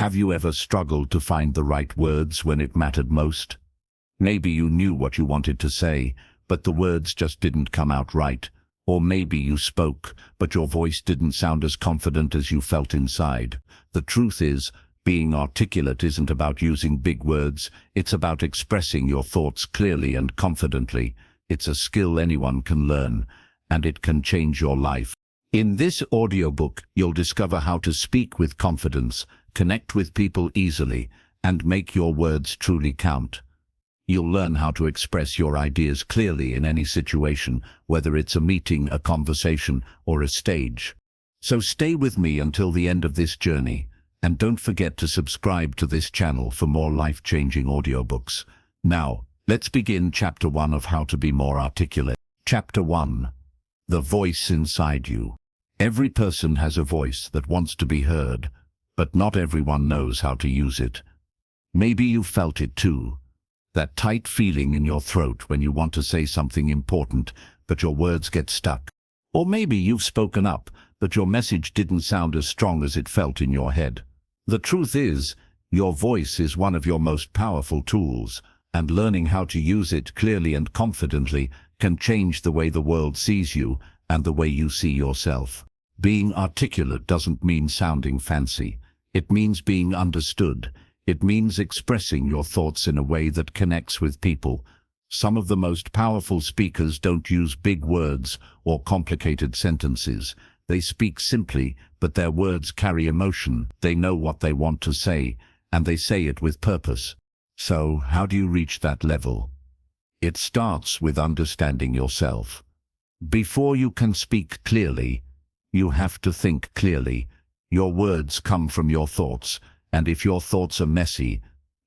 Have you ever struggled to find the right words when it mattered most? Maybe you knew what you wanted to say, but the words just didn't come out right. Or maybe you spoke, but your voice didn't sound as confident as you felt inside. The truth is, being articulate isn't about using big words, it's about expressing your thoughts clearly and confidently. It's a skill anyone can learn, and it can change your life. In this audiobook, you'll discover how to speak with confidence, connect with people easily, and make your words truly count. You'll learn how to express your ideas clearly in any situation, whether it's a meeting, a conversation, or a stage. So stay with me until the end of this journey, and don't forget to subscribe to this channel for more life-changing audiobooks. Now, let's begin Chapter 1 of How to Be More Articulate. Chapter 1. The Voice Inside You. Every person has a voice that wants to be heard, but not everyone knows how to use it. Maybe you felt it too. That tight feeling in your throat when you want to say something important, but your words get stuck. Or maybe you've spoken up, but your message didn't sound as strong as it felt in your head. The truth is, your voice is one of your most powerful tools, and learning how to use it clearly and confidently can change the way the world sees you and the way you see yourself. Being articulate doesn't mean sounding fancy. It means being understood. It means expressing your thoughts in a way that connects with people. Some of the most powerful speakers don't use big words or complicated sentences. They speak simply, but their words carry emotion. They know what they want to say, and they say it with purpose. So, how do you reach that level? It starts with understanding yourself. Before you can speak clearly, you have to think clearly. Your words come from your thoughts, and if your thoughts are messy,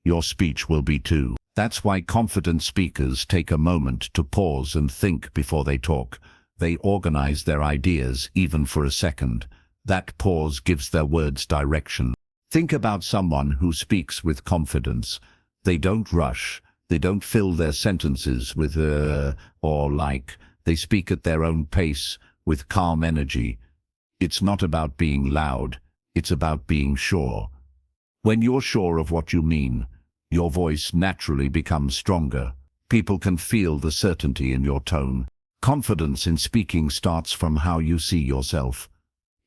your speech will be too. That's why confident speakers take a moment to pause and think before they talk. They organize their ideas, even for a second. That pause gives their words direction. Think about someone who speaks with confidence. They don't rush. They don't fill their sentences with or like. They speak at their own pace, with calm energy. It's not about being loud. It's about being sure. When you're sure of what you mean, your voice naturally becomes stronger. People can feel the certainty in your tone. Confidence in speaking starts from how you see yourself.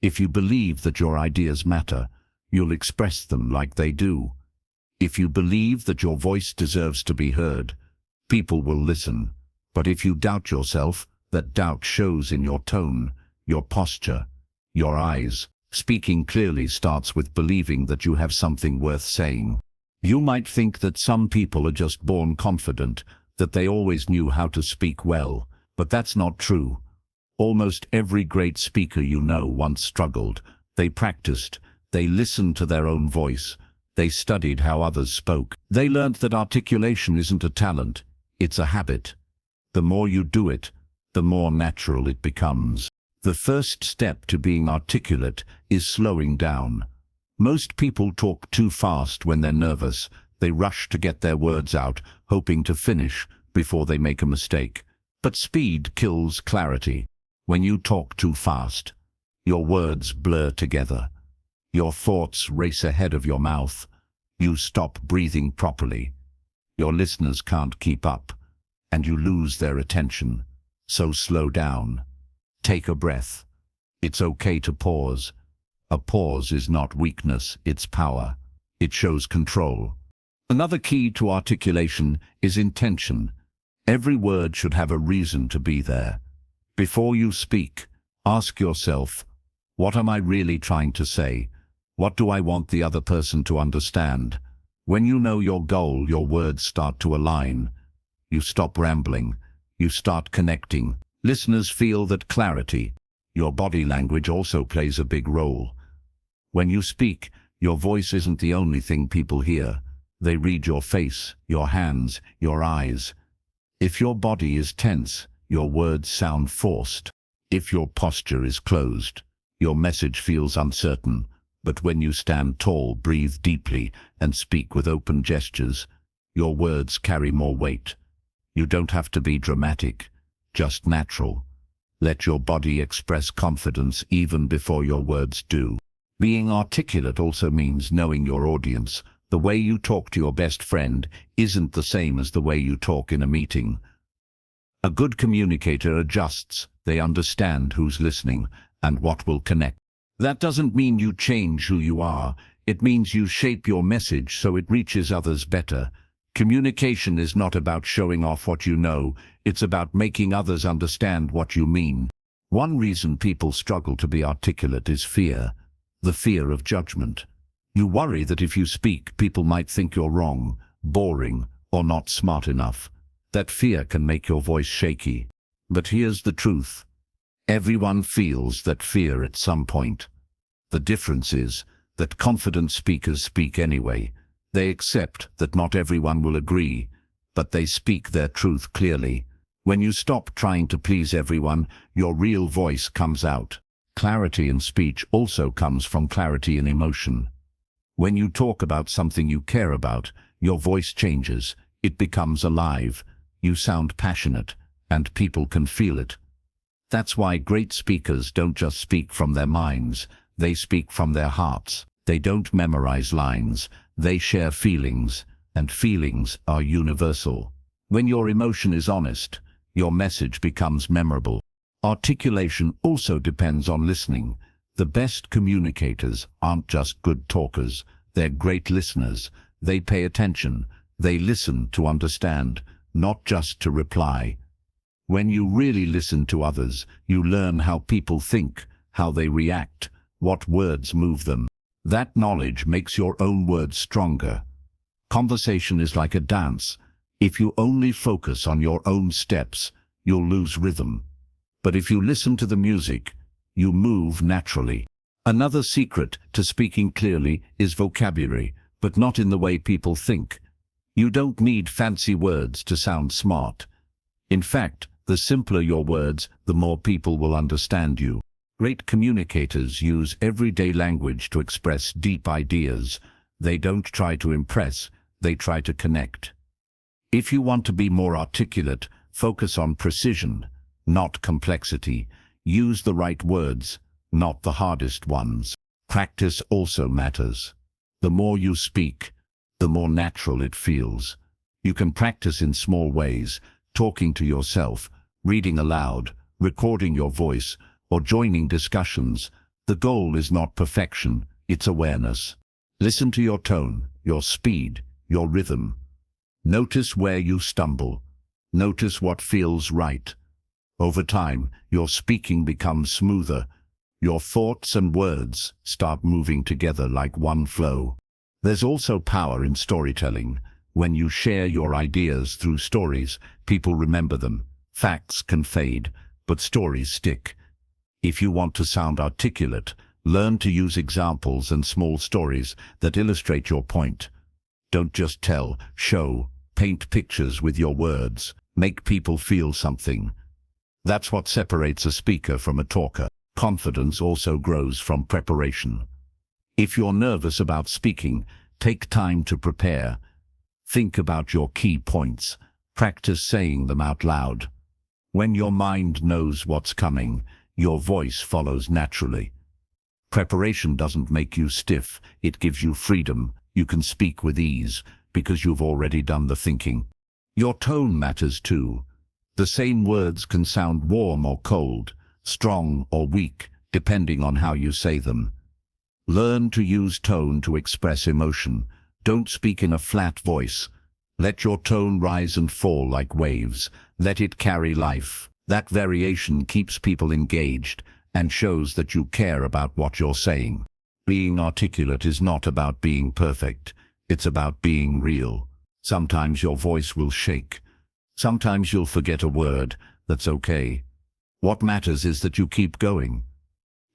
If you believe that your ideas matter, you'll express them like they do. If you believe that your voice deserves to be heard, people will listen. But if you doubt yourself, that doubt shows in your tone, your posture, your eyes. Speaking clearly starts with believing that you have something worth saying. You might think that some people are just born confident, that they always knew how to speak well, but that's not true. Almost every great speaker you know once struggled. They practiced, they listened to their own voice, they studied how others spoke. They learned that articulation isn't a talent, it's a habit. The more you do it, the more natural it becomes. The first step to being articulate is slowing down. Most people talk too fast when they're nervous. They rush to get their words out, hoping to finish before they make a mistake. But speed kills clarity. When you talk too fast, your words blur together. Your thoughts race ahead of your mouth. You stop breathing properly. Your listeners can't keep up, and you lose their attention. So slow down. Take a breath. It's okay to pause. A pause is not weakness, it's power. It shows control. Another key to articulation is intention. Every word should have a reason to be there. Before you speak, ask yourself, what am I really trying to say? What do I want the other person to understand? When you know your goal, your words start to align. You stop rambling. You start connecting. Listeners feel that clarity. Your body language also plays a big role. When you speak, your voice isn't the only thing people hear. They read your face, your hands, your eyes. If your body is tense, your words sound forced. If your posture is closed, your message feels uncertain. But when you stand tall, breathe deeply, and speak with open gestures, your words carry more weight. You don't have to be dramatic. Just natural. Let your body express confidence even before your words do. Being articulate also means knowing your audience. The way you talk to your best friend isn't the same as the way you talk in a meeting. A good communicator adjusts. They understand who's listening and what will connect. That doesn't mean you change who you are. It means you shape your message so it reaches others better. Communication is not about showing off what you know. It's about making others understand what you mean. One reason people struggle to be articulate is fear. The fear of judgment. You worry that if you speak, people might think you're wrong, boring, or not smart enough. That fear can make your voice shaky. But here's the truth. Everyone feels that fear at some point. The difference is that confident speakers speak anyway. They accept that not everyone will agree, but they speak their truth clearly. When you stop trying to please everyone, your real voice comes out. Clarity in speech also comes from clarity in emotion. When you talk about something you care about, your voice changes. It becomes alive. You sound passionate, and people can feel it. That's why great speakers don't just speak from their minds, they speak from their hearts. They don't memorize lines, they share feelings, and feelings are universal. When your emotion is honest, your message becomes memorable. Articulation also depends on listening. The best communicators aren't just good talkers, they're great listeners. They pay attention, they listen to understand, not just to reply. When you really listen to others, you learn how people think, how they react, what words move them. That knowledge makes your own words stronger. Conversation is like a dance. If you only focus on your own steps, you'll lose rhythm. But if you listen to the music, you move naturally. Another secret to speaking clearly is vocabulary, but not in the way people think. You don't need fancy words to sound smart. In fact, the simpler your words, the more people will understand you. Great communicators use everyday language to express deep ideas. They don't try to impress, they try to connect. If you want to be more articulate, focus on precision, not complexity. Use the right words, not the hardest ones. Practice also matters. The more you speak, the more natural it feels. You can practice in small ways, talking to yourself, reading aloud, recording your voice, or joining discussions. The goal is not perfection, it's awareness. Listen to your tone, your speed, your rhythm. Notice where you stumble. Notice what feels right. Over time, your speaking becomes smoother. Your thoughts and words start moving together like one flow. There's also power in storytelling. When you share your ideas through stories, people remember them. Facts can fade, but stories stick. If you want to sound articulate, learn to use examples and small stories that illustrate your point. Don't just tell, show, paint pictures with your words. Make people feel something. That's what separates a speaker from a talker. Confidence also grows from preparation. If you're nervous about speaking, take time to prepare. Think about your key points. Practice saying them out loud. When your mind knows what's coming, your voice follows naturally. Preparation doesn't make you stiff, it gives you freedom. You can speak with ease because you've already done the thinking. Your tone matters too. The same words can sound warm or cold, strong or weak, depending on how you say them. Learn to use tone to express emotion. Don't speak in a flat voice. Let your tone rise and fall like waves. Let it carry life. That variation keeps people engaged and shows that you care about what you're saying. Being articulate is not about being perfect. It's about being real. Sometimes your voice will shake. Sometimes you'll forget a word. That's okay. What matters is that you keep going.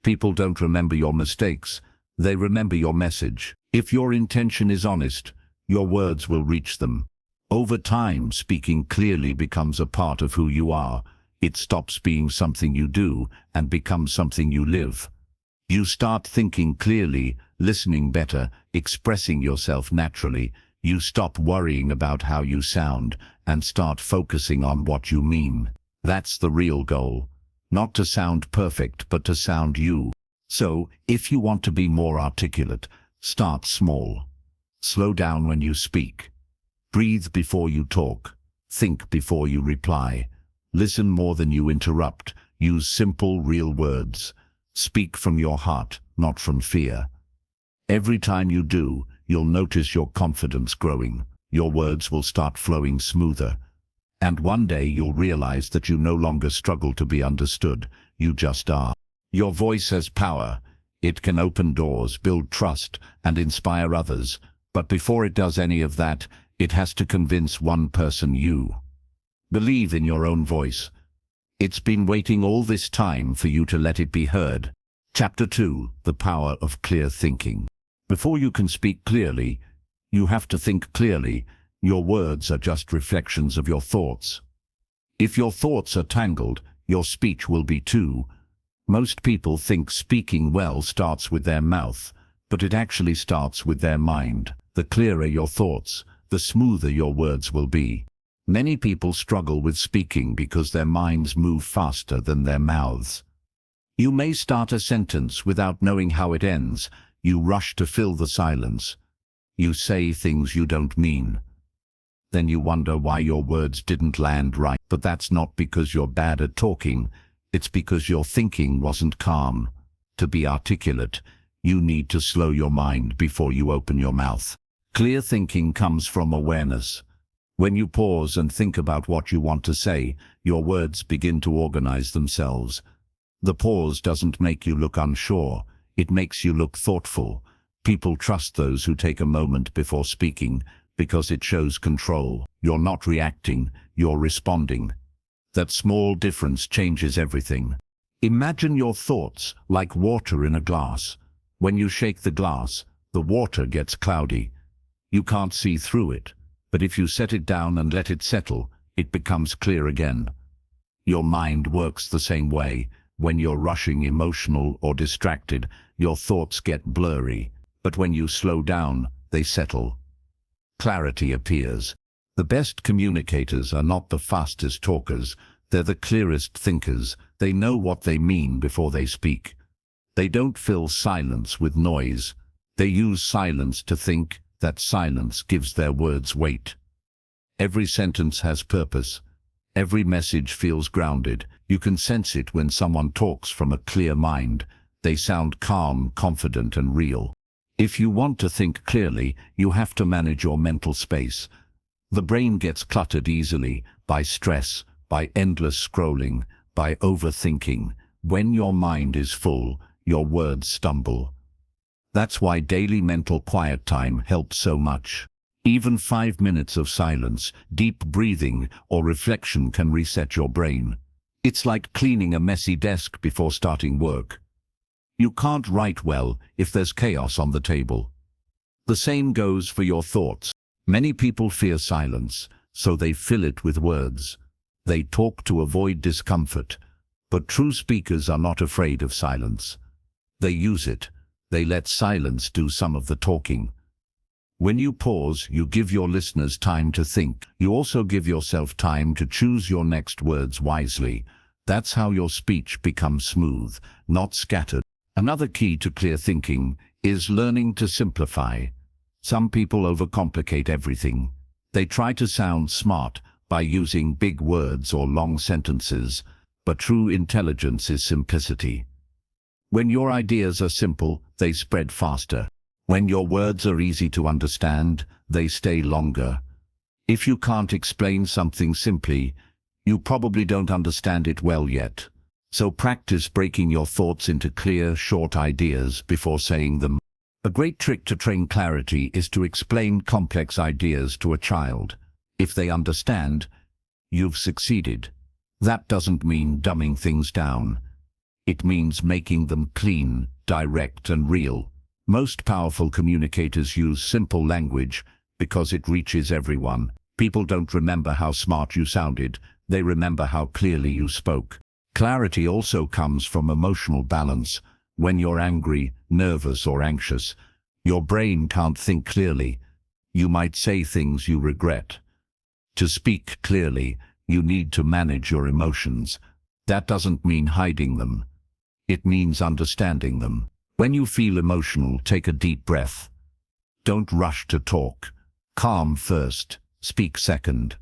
People don't remember your mistakes. They remember your message. If your intention is honest, your words will reach them. Over time, speaking clearly becomes a part of who you are. It stops being something you do and becomes something you live. You start thinking clearly, listening better, expressing yourself naturally. You stop worrying about how you sound and start focusing on what you mean. That's the real goal. Not to sound perfect, but to sound you. So, if you want to be more articulate, start small. Slow down when you speak. Breathe before you talk. Think before you reply. Listen more than you interrupt. Use simple, real words. Speak from your heart, not from fear. Every time you do, you'll notice your confidence growing. Your words will start flowing smoother. And one day you'll realize that you no longer struggle to be understood. You just are. Your voice has power. It can open doors, build trust, and inspire others. But before it does any of that, it has to convince one person you. Believe in your own voice. It's been waiting all this time for you to let it be heard. Chapter 2: The Power of Clear Thinking. Before you can speak clearly, you have to think clearly. Your words are just reflections of your thoughts. If your thoughts are tangled, your speech will be too. Most people think speaking well starts with their mouth, but it actually starts with their mind. The clearer your thoughts, the smoother your words will be. Many people struggle with speaking because their minds move faster than their mouths. You may start a sentence without knowing how it ends. You rush to fill the silence. You say things you don't mean. Then you wonder why your words didn't land right. But that's not because you're bad at talking. It's because your thinking wasn't calm. To be articulate, you need to slow your mind before you open your mouth. Clear thinking comes from awareness. When you pause and think about what you want to say, your words begin to organize themselves. The pause doesn't make you look unsure. It makes you look thoughtful. People trust those who take a moment before speaking because it shows control. You're not reacting, you're responding. That small difference changes everything. Imagine your thoughts like water in a glass. When you shake the glass, the water gets cloudy. You can't see through it, but if you set it down and let it settle, it becomes clear again. Your mind works the same way. When you're rushing, emotional, or distracted, your thoughts get blurry, but when you slow down, they settle. Clarity appears. The best communicators are not the fastest talkers, they're the clearest thinkers. They know what they mean before they speak. They don't fill silence with noise. They use silence to think. That silence gives their words weight. Every sentence has purpose. Every message feels grounded. You can sense it when someone talks from a clear mind. They sound calm, confident, and real. If you want to think clearly, you have to manage your mental space. The brain gets cluttered easily by stress, by endless scrolling, by overthinking. When your mind is full, your words stumble. That's why daily mental quiet time helps so much. Even 5 minutes of silence, deep breathing, or reflection can reset your brain. It's like cleaning a messy desk before starting work. You can't write well if there's chaos on the table. The same goes for your thoughts. Many people fear silence, so they fill it with words. They talk to avoid discomfort. But true speakers are not afraid of silence. They use it. They let silence do some of the talking. When you pause, you give your listeners time to think. You also give yourself time to choose your next words wisely. That's how your speech becomes smooth, not scattered. Another key to clear thinking is learning to simplify. Some people overcomplicate everything. They try to sound smart by using big words or long sentences, but true intelligence is simplicity. When your ideas are simple, they spread faster. When your words are easy to understand, they stay longer. If you can't explain something simply, you probably don't understand it well yet. So practice breaking your thoughts into clear, short ideas before saying them. A great trick to train clarity is to explain complex ideas to a child. If they understand, you've succeeded. That doesn't mean dumbing things down. It means making them clean, direct, and real. Most powerful communicators use simple language because it reaches everyone. People don't remember how smart you sounded, they remember how clearly you spoke. Clarity also comes from emotional balance. When you're angry, nervous, or anxious, your brain can't think clearly. You might say things you regret. To speak clearly, you need to manage your emotions. That doesn't mean hiding them. It means understanding them. When you feel emotional, take a deep breath. Don't rush to talk. Calm first, speak second.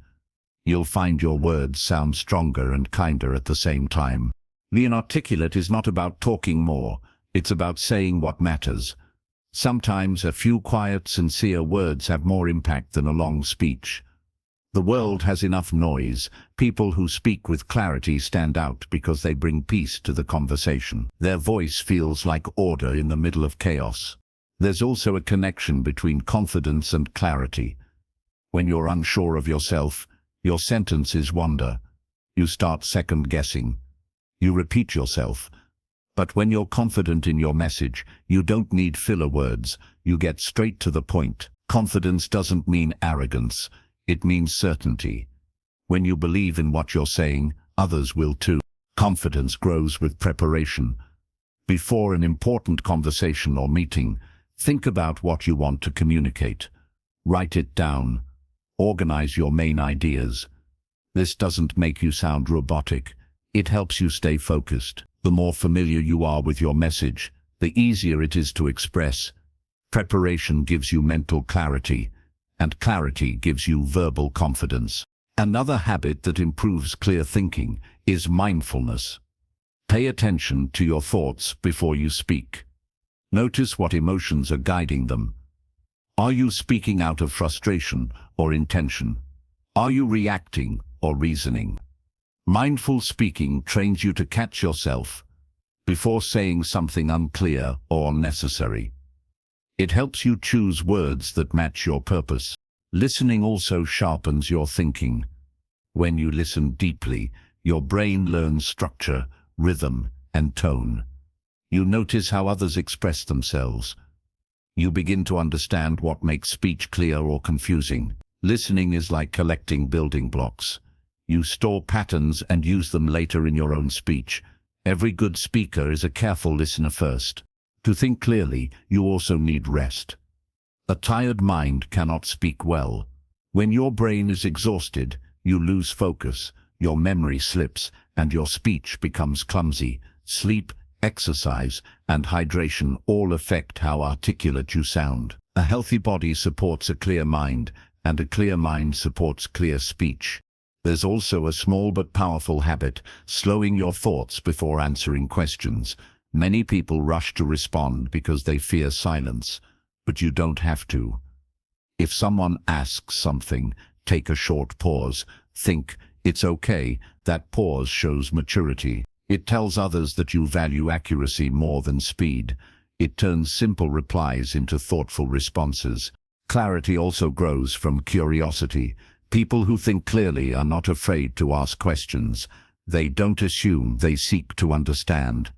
You'll find your words sound stronger and kinder at the same time. Being articulate is not about talking more, it's about saying what matters. Sometimes a few quiet, sincere words have more impact than a long speech. The world has enough noise. People who speak with clarity stand out because they bring peace to the conversation. Their voice feels like order in the middle of chaos. There's also a connection between confidence and clarity. When you're unsure of yourself, your sentences wander. You start second-guessing. You repeat yourself. But when you're confident in your message, you don't need filler words. You get straight to the point. Confidence doesn't mean arrogance. It means certainty. When you believe in what you're saying, others will too. Confidence grows with preparation. Before an important conversation or meeting, think about what you want to communicate. Write it down. Organize your main ideas. This doesn't make you sound robotic. It helps you stay focused. The more familiar you are with your message, the easier it is to express. Preparation gives you mental clarity, and clarity gives you verbal confidence. Another habit that improves clear thinking is mindfulness. Pay attention to your thoughts before you speak. Notice what emotions are guiding them. Are you speaking out of frustration or intention? Are you reacting or reasoning? Mindful speaking trains you to catch yourself before saying something unclear or unnecessary. It helps you choose words that match your purpose. Listening also sharpens your thinking. When you listen deeply, your brain learns structure, rhythm, and tone. You notice how others express themselves. You begin to understand what makes speech clear or confusing. Listening is like collecting building blocks. You store patterns and use them later in your own speech. Every good speaker is a careful listener first. To think clearly, you also need rest. A tired mind cannot speak well. When your brain is exhausted, you lose focus, your memory slips, and your speech becomes clumsy. Sleep, exercise, and hydration all affect how articulate you sound. A healthy body supports a clear mind, and a clear mind supports clear speech. There's also a small but powerful habit, slowing your thoughts before answering questions. Many people rush to respond because they fear silence, but you don't have to. If someone asks something, take a short pause. Think, it's okay. That pause shows maturity. It tells others that you value accuracy more than speed. It turns simple replies into thoughtful responses. Clarity also grows from curiosity. People who think clearly are not afraid to ask questions. They don't assume, they seek to understand.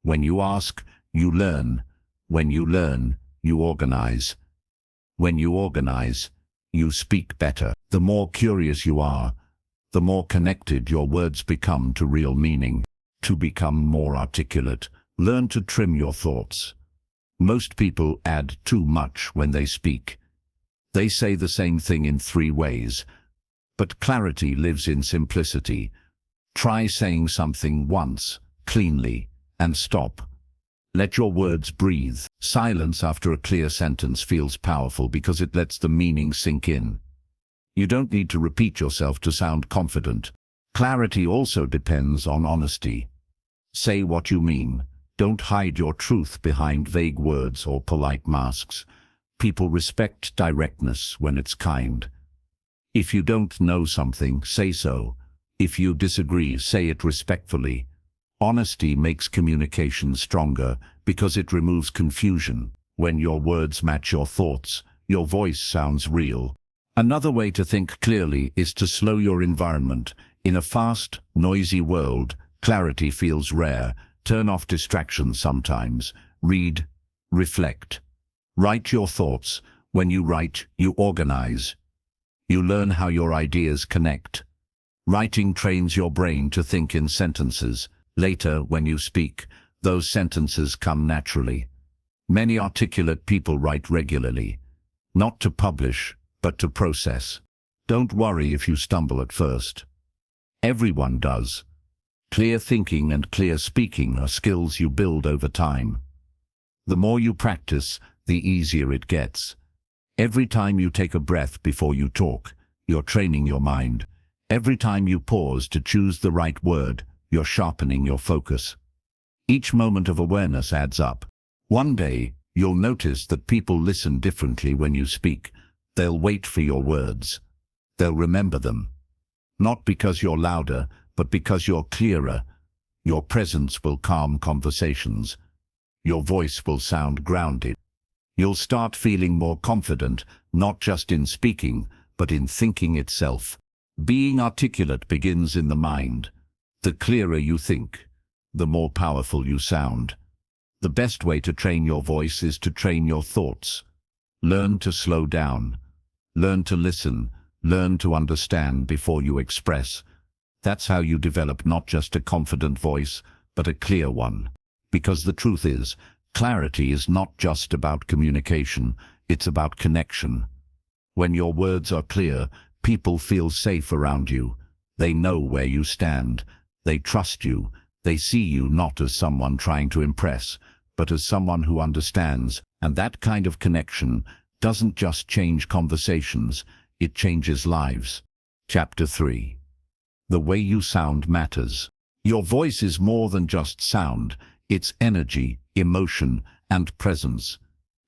When you ask, you learn. When you learn, you organize. When you organize, you speak better. The more curious you are, the more connected your words become to real meaning. To become more articulate, learn to trim your thoughts. Most people add too much when they speak. They say the same thing in 3 ways. But clarity lives in simplicity. Try saying something once, cleanly, and stop. Let your words breathe. Silence after a clear sentence feels powerful because it lets the meaning sink in. You don't need to repeat yourself to sound confident. Clarity also depends on honesty. Say what you mean. Don't hide your truth behind vague words or polite masks. People respect directness when it's kind. If you don't know something, say so. If you disagree, say it respectfully. Honesty makes communication stronger because it removes confusion. When your words match your thoughts, your voice sounds real. Another way to think clearly is to slow your environment. In a fast, noisy world, clarity feels rare. Turn off distractions sometimes. Read, reflect. Write your thoughts. When you write, you organize. You learn how your ideas connect. Writing trains your brain to think in sentences. Later, when you speak, those sentences come naturally. Many articulate people write regularly, not to publish, but to process. Don't worry if you stumble at first. Everyone does. Clear thinking and clear speaking are skills you build over time. The more you practice, the easier it gets. Every time you take a breath before you talk, you're training your mind. Every time you pause to choose the right word, you're sharpening your focus. Each moment of awareness adds up. One day, you'll notice that people listen differently when you speak. They'll wait for your words. They'll remember them. Not because you're louder, but because you're clearer. Your presence will calm conversations. Your voice will sound grounded. You'll start feeling more confident, not just in speaking, but in thinking itself. Being articulate begins in the mind. The clearer you think, the more powerful you sound. The best way to train your voice is to train your thoughts. Learn to slow down. Learn to listen. Learn to understand before you express. That's how you develop not just a confident voice, but a clear one. Because the truth is, clarity is not just about communication, it's about connection. When your words are clear, people feel safe around you. They know where you stand. They trust you. They see you not as someone trying to impress, but as someone who understands. And that kind of connection doesn't just change conversations, it changes lives. Chapter 3. The way you sound matters. Your voice is more than just sound. It's energy, emotion, and presence.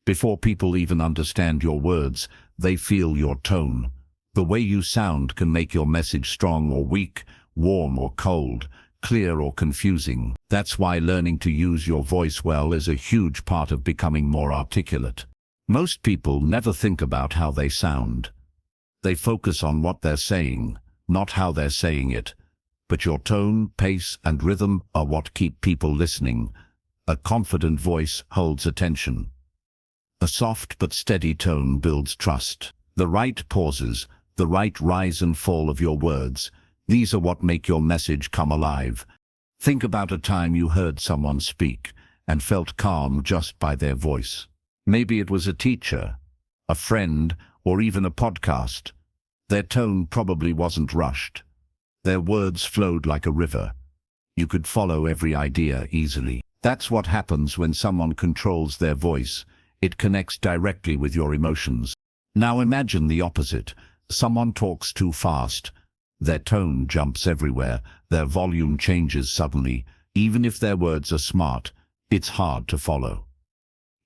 Before people even understand your words, they feel your tone. The way you sound can make your message strong or weak, warm or cold, clear or confusing. That's why learning to use your voice well is a huge part of becoming more articulate. Most people never think about how they sound. They focus on what they're saying, not how they're saying it. But your tone, pace, and rhythm are what keep people listening. A confident voice holds attention. A soft but steady tone builds trust. The right pauses, the right rise and fall of your words, these are what make your message come alive. Think about a time you heard someone speak and felt calm just by their voice. Maybe it was a teacher, a friend, or even a podcast. Their tone probably wasn't rushed. Their words flowed like a river. You could follow every idea easily. That's what happens when someone controls their voice. It connects directly with your emotions. Now imagine the opposite. Someone talks too fast. Their tone jumps everywhere. Their volume changes suddenly. Even if their words are smart, it's hard to follow.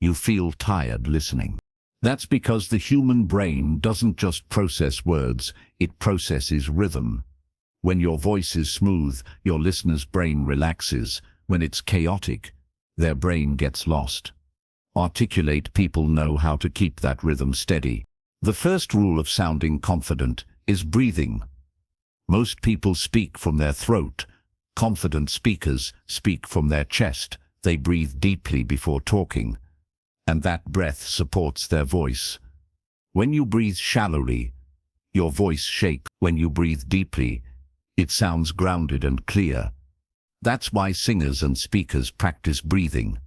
You feel tired listening. That's because the human brain doesn't just process words, it processes rhythm. When your voice is smooth, your listener's brain relaxes. When it's chaotic, their brain gets lost. Articulate people know how to keep that rhythm steady. The first rule of sounding confident is breathing. Most people speak from their throat. Confident speakers speak from their chest. They breathe deeply before talking, and that breath supports their voice. When you breathe shallowly, your voice shakes. When you breathe deeply, it sounds grounded and clear. That's why singers and speakers practice breathing.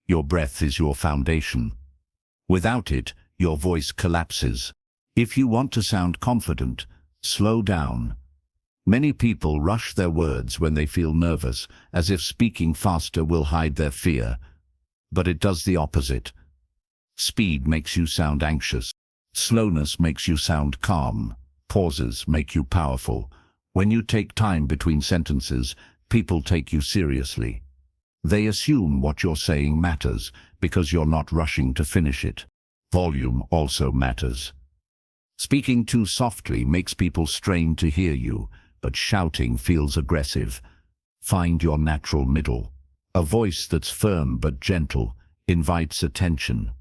Your breath is your foundation. Without it, your voice collapses. If you want to sound confident, slow down. Many people rush their words when they feel nervous, as if speaking faster will hide their fear. But it does the opposite. Speed makes you sound anxious. Slowness makes you sound calm. Pauses make you powerful. When you take time between sentences, people take you seriously. They assume what you're saying matters because you're not rushing to finish it. Volume also matters. Speaking too softly makes people strain to hear you, but shouting feels aggressive. Find your natural middle. A voice that's firm but gentle invites attention.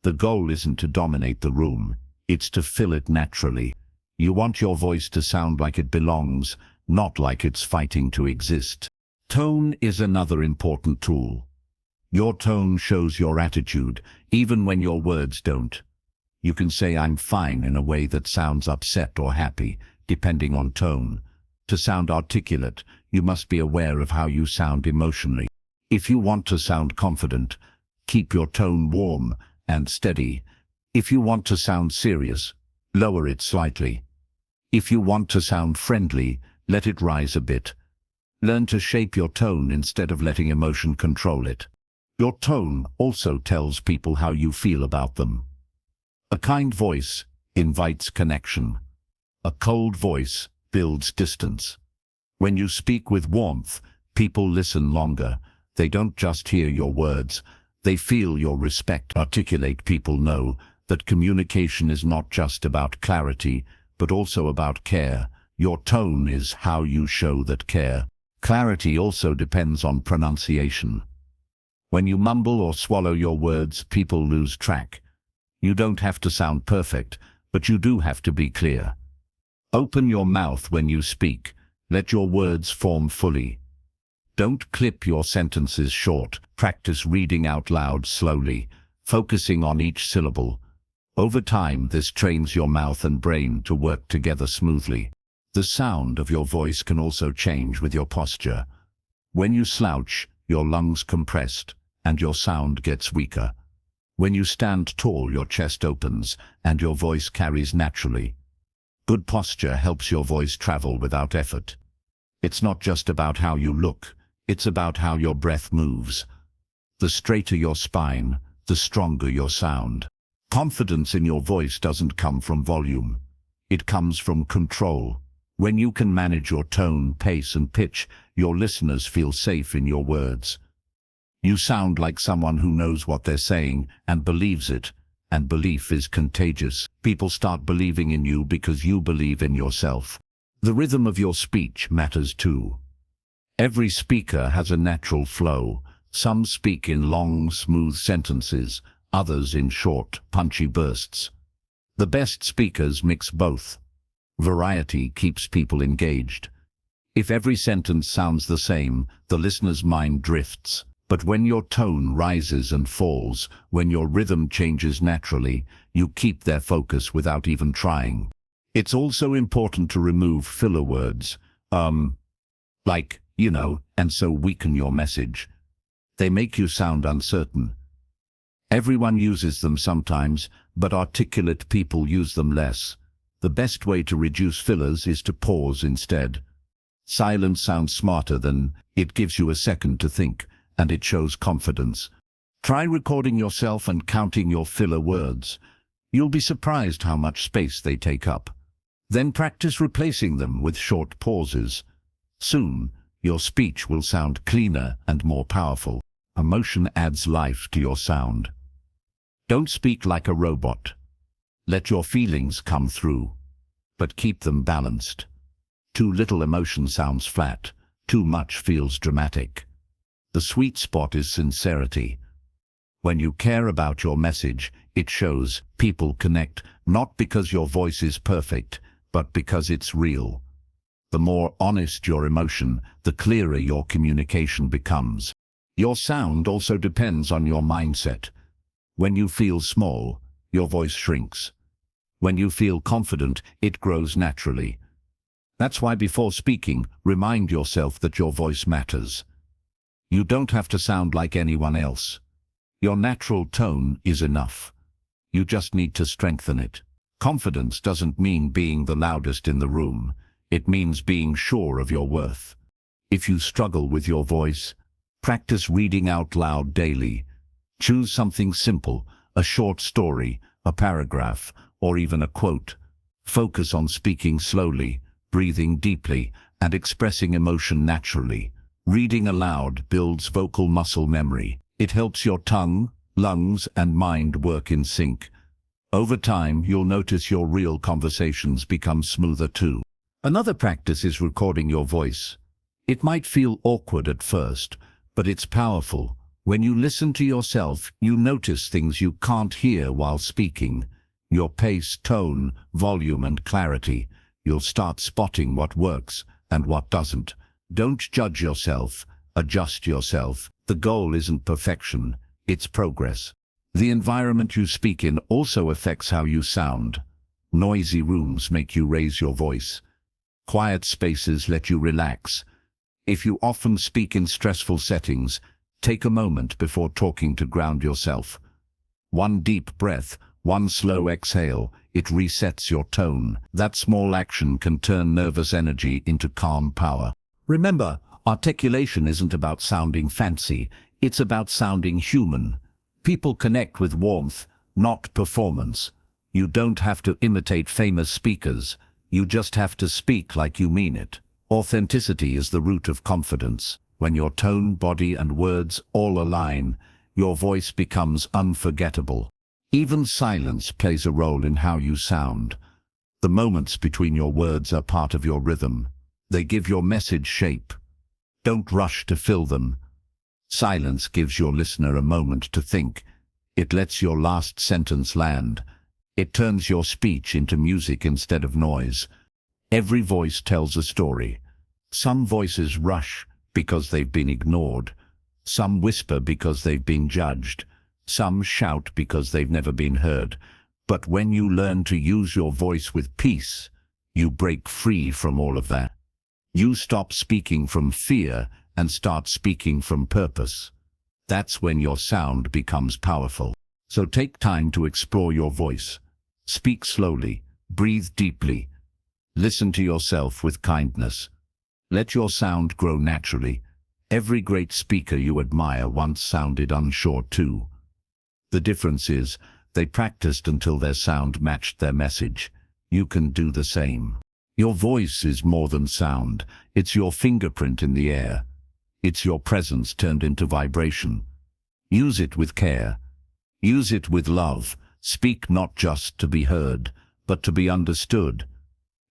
The goal isn't to dominate the room, it's to fill it naturally. You want your voice to sound like it belongs, not like it's fighting to exist. Tone is another important tool. Your tone shows your attitude, even when your words don't. You can say "I'm fine" in a way that sounds upset or happy, depending on tone. To sound articulate, you must be aware of how you sound emotionally. If you want to sound confident, keep your tone warm and steady. If you want to sound serious, lower it slightly. If you want to sound friendly, let it rise a bit. Learn to shape your tone instead of letting emotion control it. Your tone also tells people how you feel about them. A kind voice invites connection. A cold voice builds distance. When you speak with warmth, people listen longer. They don't just hear your words, they feel your respect. Articulate people know that communication is not just about clarity, but also about care. Your tone is how you show that care. Clarity also depends on pronunciation. When you mumble or swallow your words, people lose track. You don't have to sound perfect, but you do have to be clear. Open your mouth when you speak. Let your words form fully. Don't clip your sentences short. Practice reading out loud slowly, focusing on each syllable. Over time, this trains your mouth and brain to work together smoothly. The sound of your voice can also change with your posture. When you slouch, your lungs compressed, and your sound gets weaker. When you stand tall, your chest opens, and your voice carries naturally. Good posture helps your voice travel without effort. It's not just about how you look, it's about how your breath moves. The straighter your spine, the stronger your sound. Confidence in your voice doesn't come from volume. It comes from control. When you can manage your tone, pace, and pitch, your listeners feel safe in your words. You sound like someone who knows what they're saying and believes it, and belief is contagious. People start believing in you because you believe in yourself. The rhythm of your speech matters too. Every speaker has a natural flow. Some speak in long, smooth sentences, others in short, punchy bursts. The best speakers mix both. Variety keeps people engaged. If every sentence sounds the same, the listener's mind drifts. But when your tone rises and falls, when your rhythm changes naturally, you keep their focus without even trying. It's also important to remove filler words, like, and so weaken your message. They make you sound uncertain. Everyone uses them sometimes, but articulate people use them less. The best way to reduce fillers is to pause instead. Silence sounds smarter than it gives you a second to think, and it shows confidence. Try recording yourself and counting your filler words. You'll be surprised how much space they take up. Then practice replacing them with short pauses. Soon, your speech will sound cleaner and more powerful. Emotion adds life to your sound. Don't speak like a robot. Let your feelings come through, but keep them balanced. Too little emotion sounds flat. Too much feels dramatic. The sweet spot is sincerity. When you care about your message, it shows. People connect, not because your voice is perfect, but because it's real. The more honest your emotion, the clearer your communication becomes. Your sound also depends on your mindset. When you feel small, your voice shrinks. When you feel confident, it grows naturally. That's why before speaking, remind yourself that your voice matters. You don't have to sound like anyone else. Your natural tone is enough. You just need to strengthen it. Confidence doesn't mean being the loudest in the room. It means being sure of your worth. If you struggle with your voice, practice reading out loud daily. Choose something simple, a short story, a paragraph, or even a quote. Focus on speaking slowly, breathing deeply, and expressing emotion naturally. Reading aloud builds vocal muscle memory. It helps your tongue, lungs, and mind work in sync. Over time, you'll notice your real conversations become smoother too. Another practice is recording your voice. It might feel awkward at first, but it's powerful. When you listen to yourself, you notice things you can't hear while speaking. Your pace, tone, volume, and clarity. You'll start spotting what works and what doesn't. Don't judge yourself, adjust yourself. The goal isn't perfection, it's progress. The environment you speak in also affects how you sound. Noisy rooms make you raise your voice. Quiet spaces let you relax. If you often speak in stressful settings, take a moment before talking to ground yourself. One deep breath, one slow exhale, it resets your tone. That small action can turn nervous energy into calm power. Remember, Articulation isn't about sounding fancy, it's about sounding human. People connect with warmth, not performance. You don't have to imitate famous speakers, you just have to speak like you mean it. Authenticity is the root of confidence. When your tone, body, and words all align, your voice becomes unforgettable. Even silence plays a role in how you sound. The moments between your words are part of your rhythm. They give your message shape. Don't rush to fill them. Silence gives your listener a moment to think. It lets your last sentence land. It turns your speech into music instead of noise. Every voice tells a story. Some voices rush because they've been ignored. Some whisper because they've been judged. Some shout because they've never been heard. But when you learn to use your voice with peace, you break free from all of that. You stop speaking from fear and start speaking from purpose. That's when your sound becomes powerful. So take time to explore your voice. Speak slowly, breathe deeply. Listen to yourself with kindness. Let your sound grow naturally. Every great speaker you admire once sounded unsure too. The difference is, they practiced until their sound matched their message. You can do the same. Your voice is more than sound. It's your fingerprint in the air. It's your presence turned into vibration. Use it with care. Use it with love. Speak not just to be heard, but to be understood.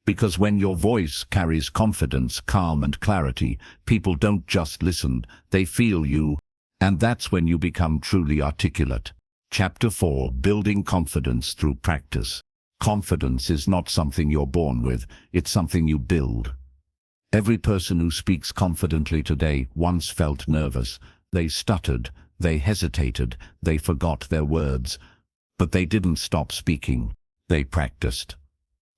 Because when your voice carries confidence, calm, and clarity, people don't just listen, they feel you. And that's when you become truly articulate. Chapter 4: Building Confidence Through Practice. Confidence is not something you're born with, it's something you build. Every person who speaks confidently today once felt nervous. They stuttered, they hesitated, they forgot their words. But they didn't stop speaking. They practiced.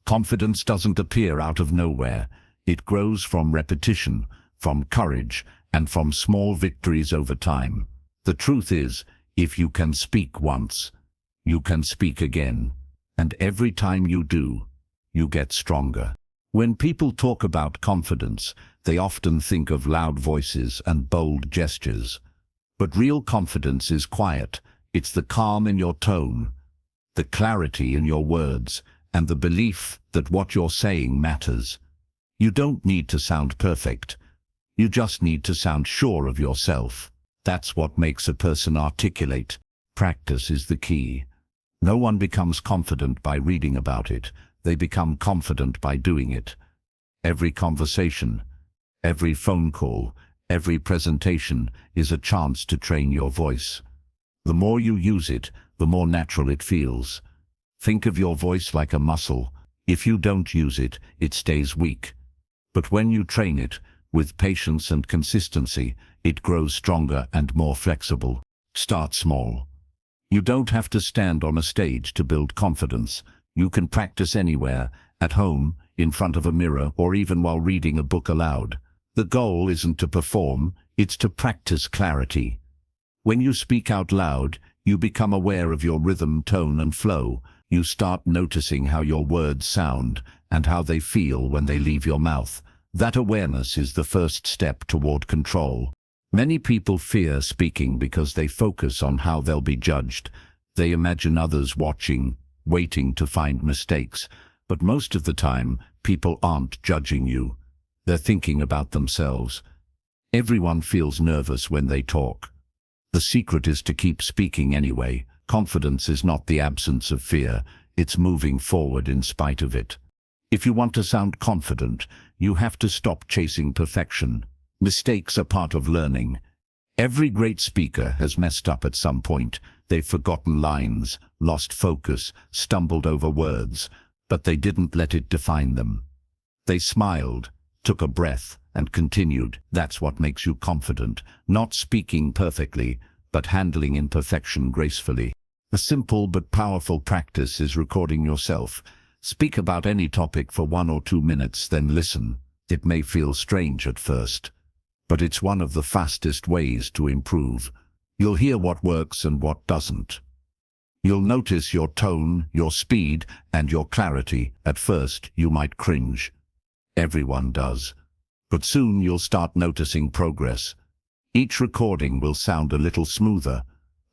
Confidence doesn't appear out of nowhere. It grows from repetition, from courage, and from small victories over time. The truth is, if you can speak once, you can speak again. And every time you do, you get stronger. When people talk about confidence, they often think of loud voices and bold gestures. But real confidence is quiet. It's the calm in your tone, the clarity in your words, and the belief that what you're saying matters. You don't need to sound perfect. You just need to sound sure of yourself. That's what makes a person articulate. Practice is the key. No one becomes confident by reading about it. They become confident by doing it. Every conversation, every phone call, every presentation is a chance to train your voice. The more you use it, the more natural it feels. Think of your voice like a muscle. If you don't use it, it stays weak. But when you train it, with patience and consistency, it grows stronger and more flexible. Start small. You don't have to stand on a stage to build confidence. You can practice anywhere, at home, in front of a mirror, or even while reading a book aloud. The goal isn't to perform, it's to practice clarity. When you speak out loud, you become aware of your rhythm, tone, and flow. You start noticing how your words sound and how they feel when they leave your mouth. That awareness is the first step toward control. Many people fear speaking because they focus on how they'll be judged. They imagine others watching, waiting to find mistakes. But most of the time, people aren't judging you. They're thinking about themselves. Everyone feels nervous when they talk. The secret is to keep speaking anyway. Confidence is not the absence of fear, it's moving forward in spite of it. If you want to sound confident, you have to stop chasing perfection. Mistakes are part of learning. Every great speaker has messed up at some point. They've forgotten lines, lost focus, stumbled over words, but they didn't let it define them. They smiled, took a breath, and continued. That's what makes you confident, not speaking perfectly, but handling imperfection gracefully. A simple but powerful practice is recording yourself. Speak about any topic for 1 or 2 minutes, then listen. It may feel strange at first, but it's one of the fastest ways to improve. You'll hear what works and what doesn't. You'll notice your tone, your speed, and your clarity. At first, you might cringe. Everyone does. But soon you'll start noticing progress. Each recording will sound a little smoother,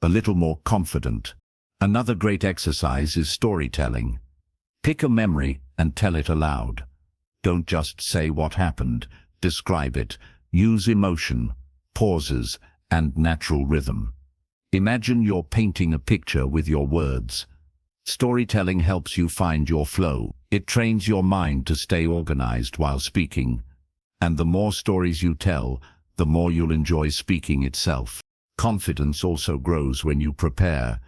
a little more confident. Another great exercise is storytelling. Pick a memory and tell it aloud. Don't just say what happened, describe it. Use emotion, pauses, and natural rhythm. Imagine you're painting a picture with your words. Storytelling helps you find your flow. It trains your mind to stay organized while speaking. And the more stories you tell, the more you'll enjoy speaking itself. Confidence also grows when you prepare.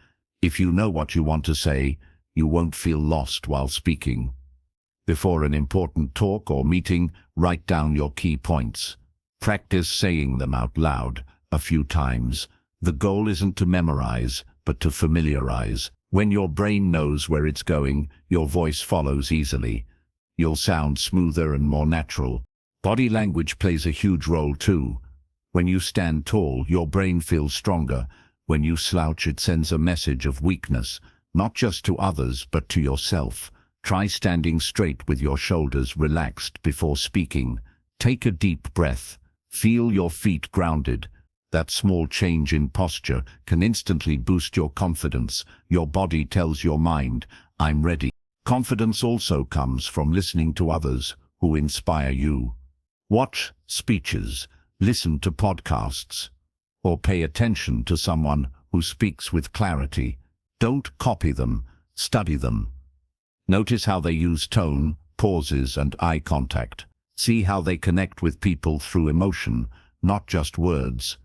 If you know what you want to say, you won't feel lost while speaking. Before an important talk or meeting, write down your key points. Practice saying them out loud a few times. The goal isn't to memorize, but to familiarize. When your brain knows where it's going, your voice follows easily. You'll sound smoother and more natural. Body language plays a huge role too. When you stand tall, your brain feels stronger. When you slouch, it sends a message of weakness, not just to others, but to yourself. Try standing straight with your shoulders relaxed before speaking. Take a deep breath. Feel your feet grounded. That small change in posture can instantly boost your confidence. Your body tells your mind, I'm ready. Confidence also comes from listening to others who inspire you. Watch speeches, listen to podcasts, or pay attention to someone who speaks with clarity. Don't copy them, study them. Notice how they use tone, pauses, and eye contact. See how they connect with people through emotion, not just words.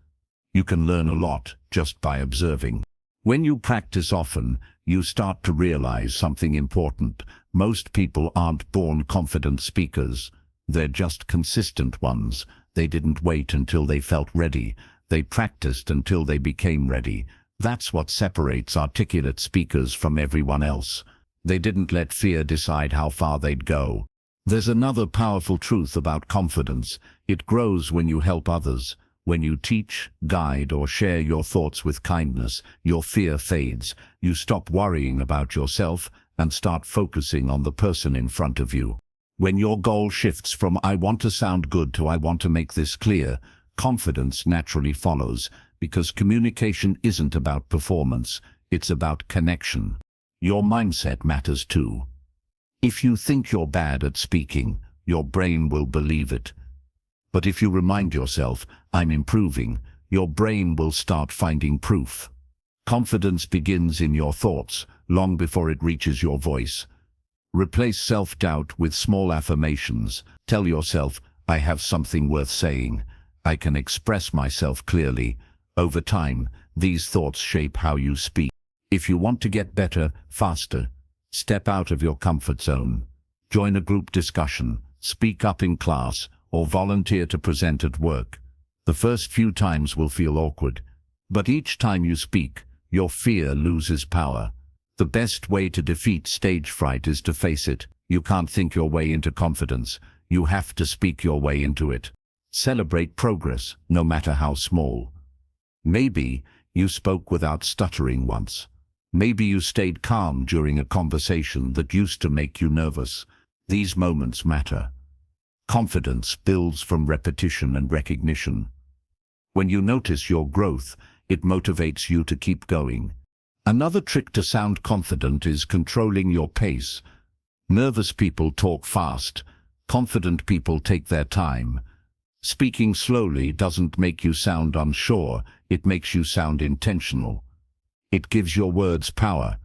You can learn a lot just by observing. When you practice often, you start to realize something important. Most people aren't born confident speakers. They're just consistent ones. They didn't wait until they felt ready. They practiced until they became ready. That's what separates articulate speakers from everyone else. They didn't let fear decide how far they'd go. There's another powerful truth about confidence. It grows when you help others. When you teach, guide, or share your thoughts with kindness, your fear fades. You stop worrying about yourself and start focusing on the person in front of you. When your goal shifts from I want to sound good to I want to make this clear, confidence naturally follows, because communication isn't about performance, it's about connection. Your mindset matters too. If you think you're bad at speaking, your brain will believe it. But if you remind yourself, I'm improving, your brain will start finding proof. Confidence begins in your thoughts, long before it reaches your voice. Replace self-doubt with small affirmations. Tell yourself, I have something worth saying. I can express myself clearly. Over time, these thoughts shape how you speak. If you want to get better, faster, step out of your comfort zone. Join a group discussion, speak up in class, or volunteer to present at work. The first few times will feel awkward, but each time you speak, your fear loses power. The best way to defeat stage fright is to face it. You can't think your way into confidence. You have to speak your way into it. Celebrate progress, no matter how small. Maybe you spoke without stuttering once. Maybe you stayed calm during a conversation that used to make you nervous. These moments matter. Confidence builds from repetition and recognition. When you notice your growth, it motivates you to keep going. Another trick to sound confident is controlling your pace. Nervous people talk fast. Confident people take their time. Speaking slowly doesn't make you sound unsure, it makes you sound intentional. It gives your words power.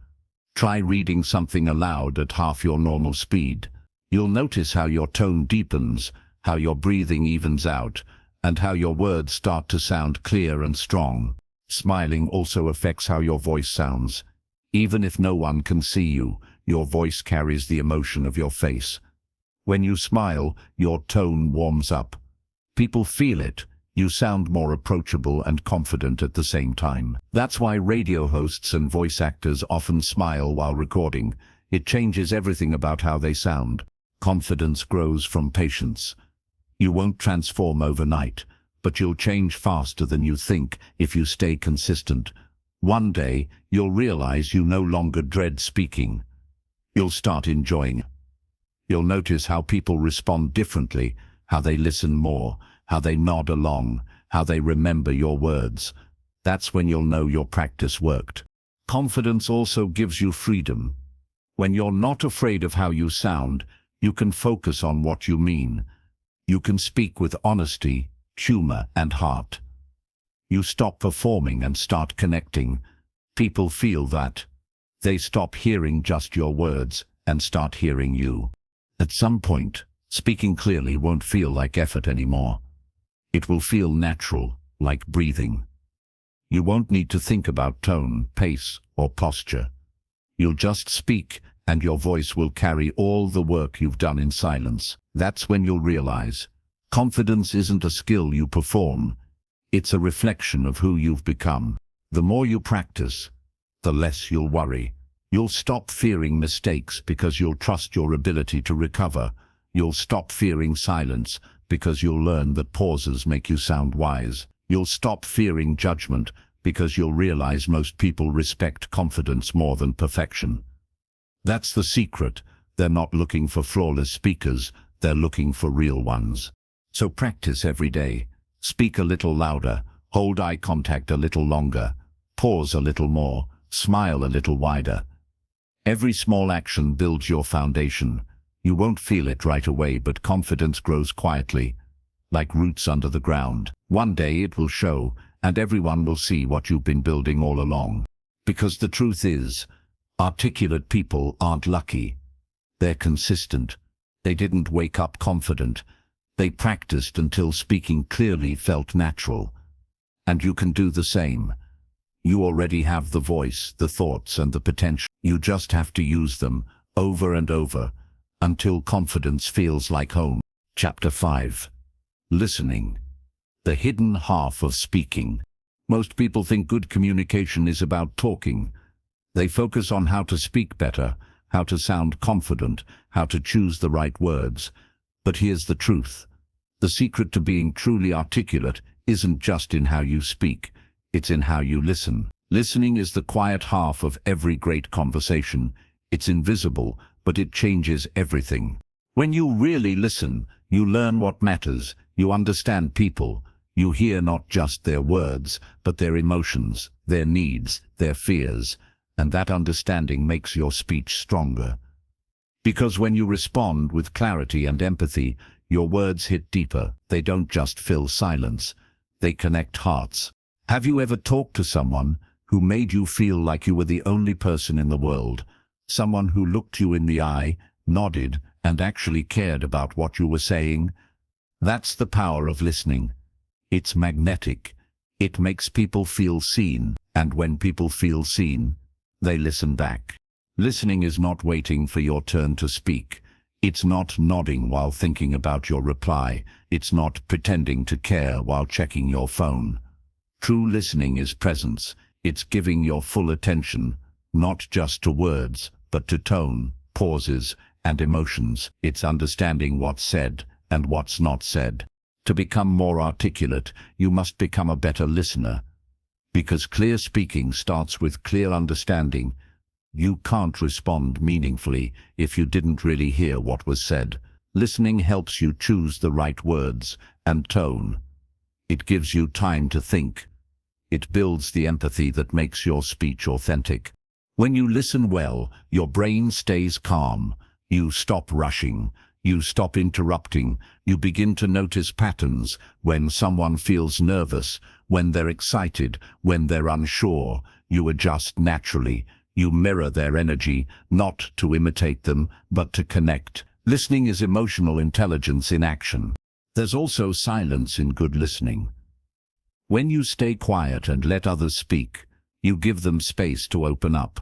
Try reading something aloud at half your normal speed. You'll notice how your tone deepens, how your breathing evens out, and how your words start to sound clear and strong. Smiling also affects how your voice sounds. Even if no one can see you, your voice carries the emotion of your face. When you smile, your tone warms up. People feel it. You sound more approachable and confident at the same time. That's why radio hosts and voice actors often smile while recording. It changes everything about how they sound. Confidence grows from patience. You won't transform overnight, but you'll change faster than you think if you stay consistent. One day, you'll realize you no longer dread speaking. You'll start enjoying it. You'll notice how people respond differently, how they listen more, how they nod along, how they remember your words. That's when you'll know your practice worked. Confidence also gives you freedom. When you're not afraid of how you sound, you can focus on what you mean. You can speak with honesty, humor, and heart. You stop performing and start connecting. People feel that. They stop hearing just your words and start hearing you. At some point, speaking clearly won't feel like effort anymore. It will feel natural, like breathing. You won't need to think about tone, pace, or posture. You'll just speak, and your voice will carry all the work you've done in silence. That's when you'll realize confidence isn't a skill you perform. It's a reflection of who you've become. The more you practice, the less you'll worry. You'll stop fearing mistakes because you'll trust your ability to recover. You'll stop fearing silence because you'll learn that pauses make you sound wise. You'll stop fearing judgment because you'll realize most people respect confidence more than perfection. That's the secret. They're not looking for flawless speakers, they're looking for real ones. So practice every day. Speak a little louder, hold eye contact a little longer, pause a little more, smile a little wider. Every small action builds your foundation. You won't feel it right away, but confidence grows quietly, like roots under the ground. One day it will show, and everyone will see what you've been building all along. Because the truth is, articulate people aren't lucky. They're consistent. They didn't wake up confident. They practiced until speaking clearly felt natural. And you can do the same. You already have the voice, the thoughts, and the potential. You just have to use them over and over until confidence feels like home. Chapter 5. Listening. The hidden half of speaking. Most people think good communication is about talking. They focus on how to speak better, how to sound confident, how to choose the right words. But here's the truth. The secret to being truly articulate isn't just in how you speak, it's in how you listen. Listening is the quiet half of every great conversation. It's invisible, but it changes everything. When you really listen, you learn what matters, you understand people, you hear not just their words, but their emotions, their needs, their fears, and that understanding makes your speech stronger. Because when you respond with clarity and empathy, your words hit deeper. They don't just fill silence, they connect hearts. Have you ever talked to someone who made you feel like you were the only person in the world? Someone who looked you in the eye, nodded, and actually cared about what you were saying? That's the power of listening. It's magnetic. It makes people feel seen, and when people feel seen, they listen back. Listening is not waiting for your turn to speak. It's not nodding while thinking about your reply. It's not pretending to care while checking your phone. True listening is presence. It's giving your full attention, not just to words, but to tone, pauses, and emotions. It's understanding what's said and what's not said. To become more articulate, you must become a better listener. Because clear speaking starts with clear understanding. You can't respond meaningfully if you didn't really hear what was said. Listening helps you choose the right words and tone. It gives you time to think. It builds the empathy that makes your speech authentic. When you listen well, your brain stays calm. You stop rushing. You stop interrupting. You begin to notice patterns. When someone feels nervous, when they're excited, when they're unsure, you adjust naturally. You mirror their energy, not to imitate them, but to connect. Listening is emotional intelligence in action. There's also silence in good listening. When you stay quiet and let others speak, you give them space to open up.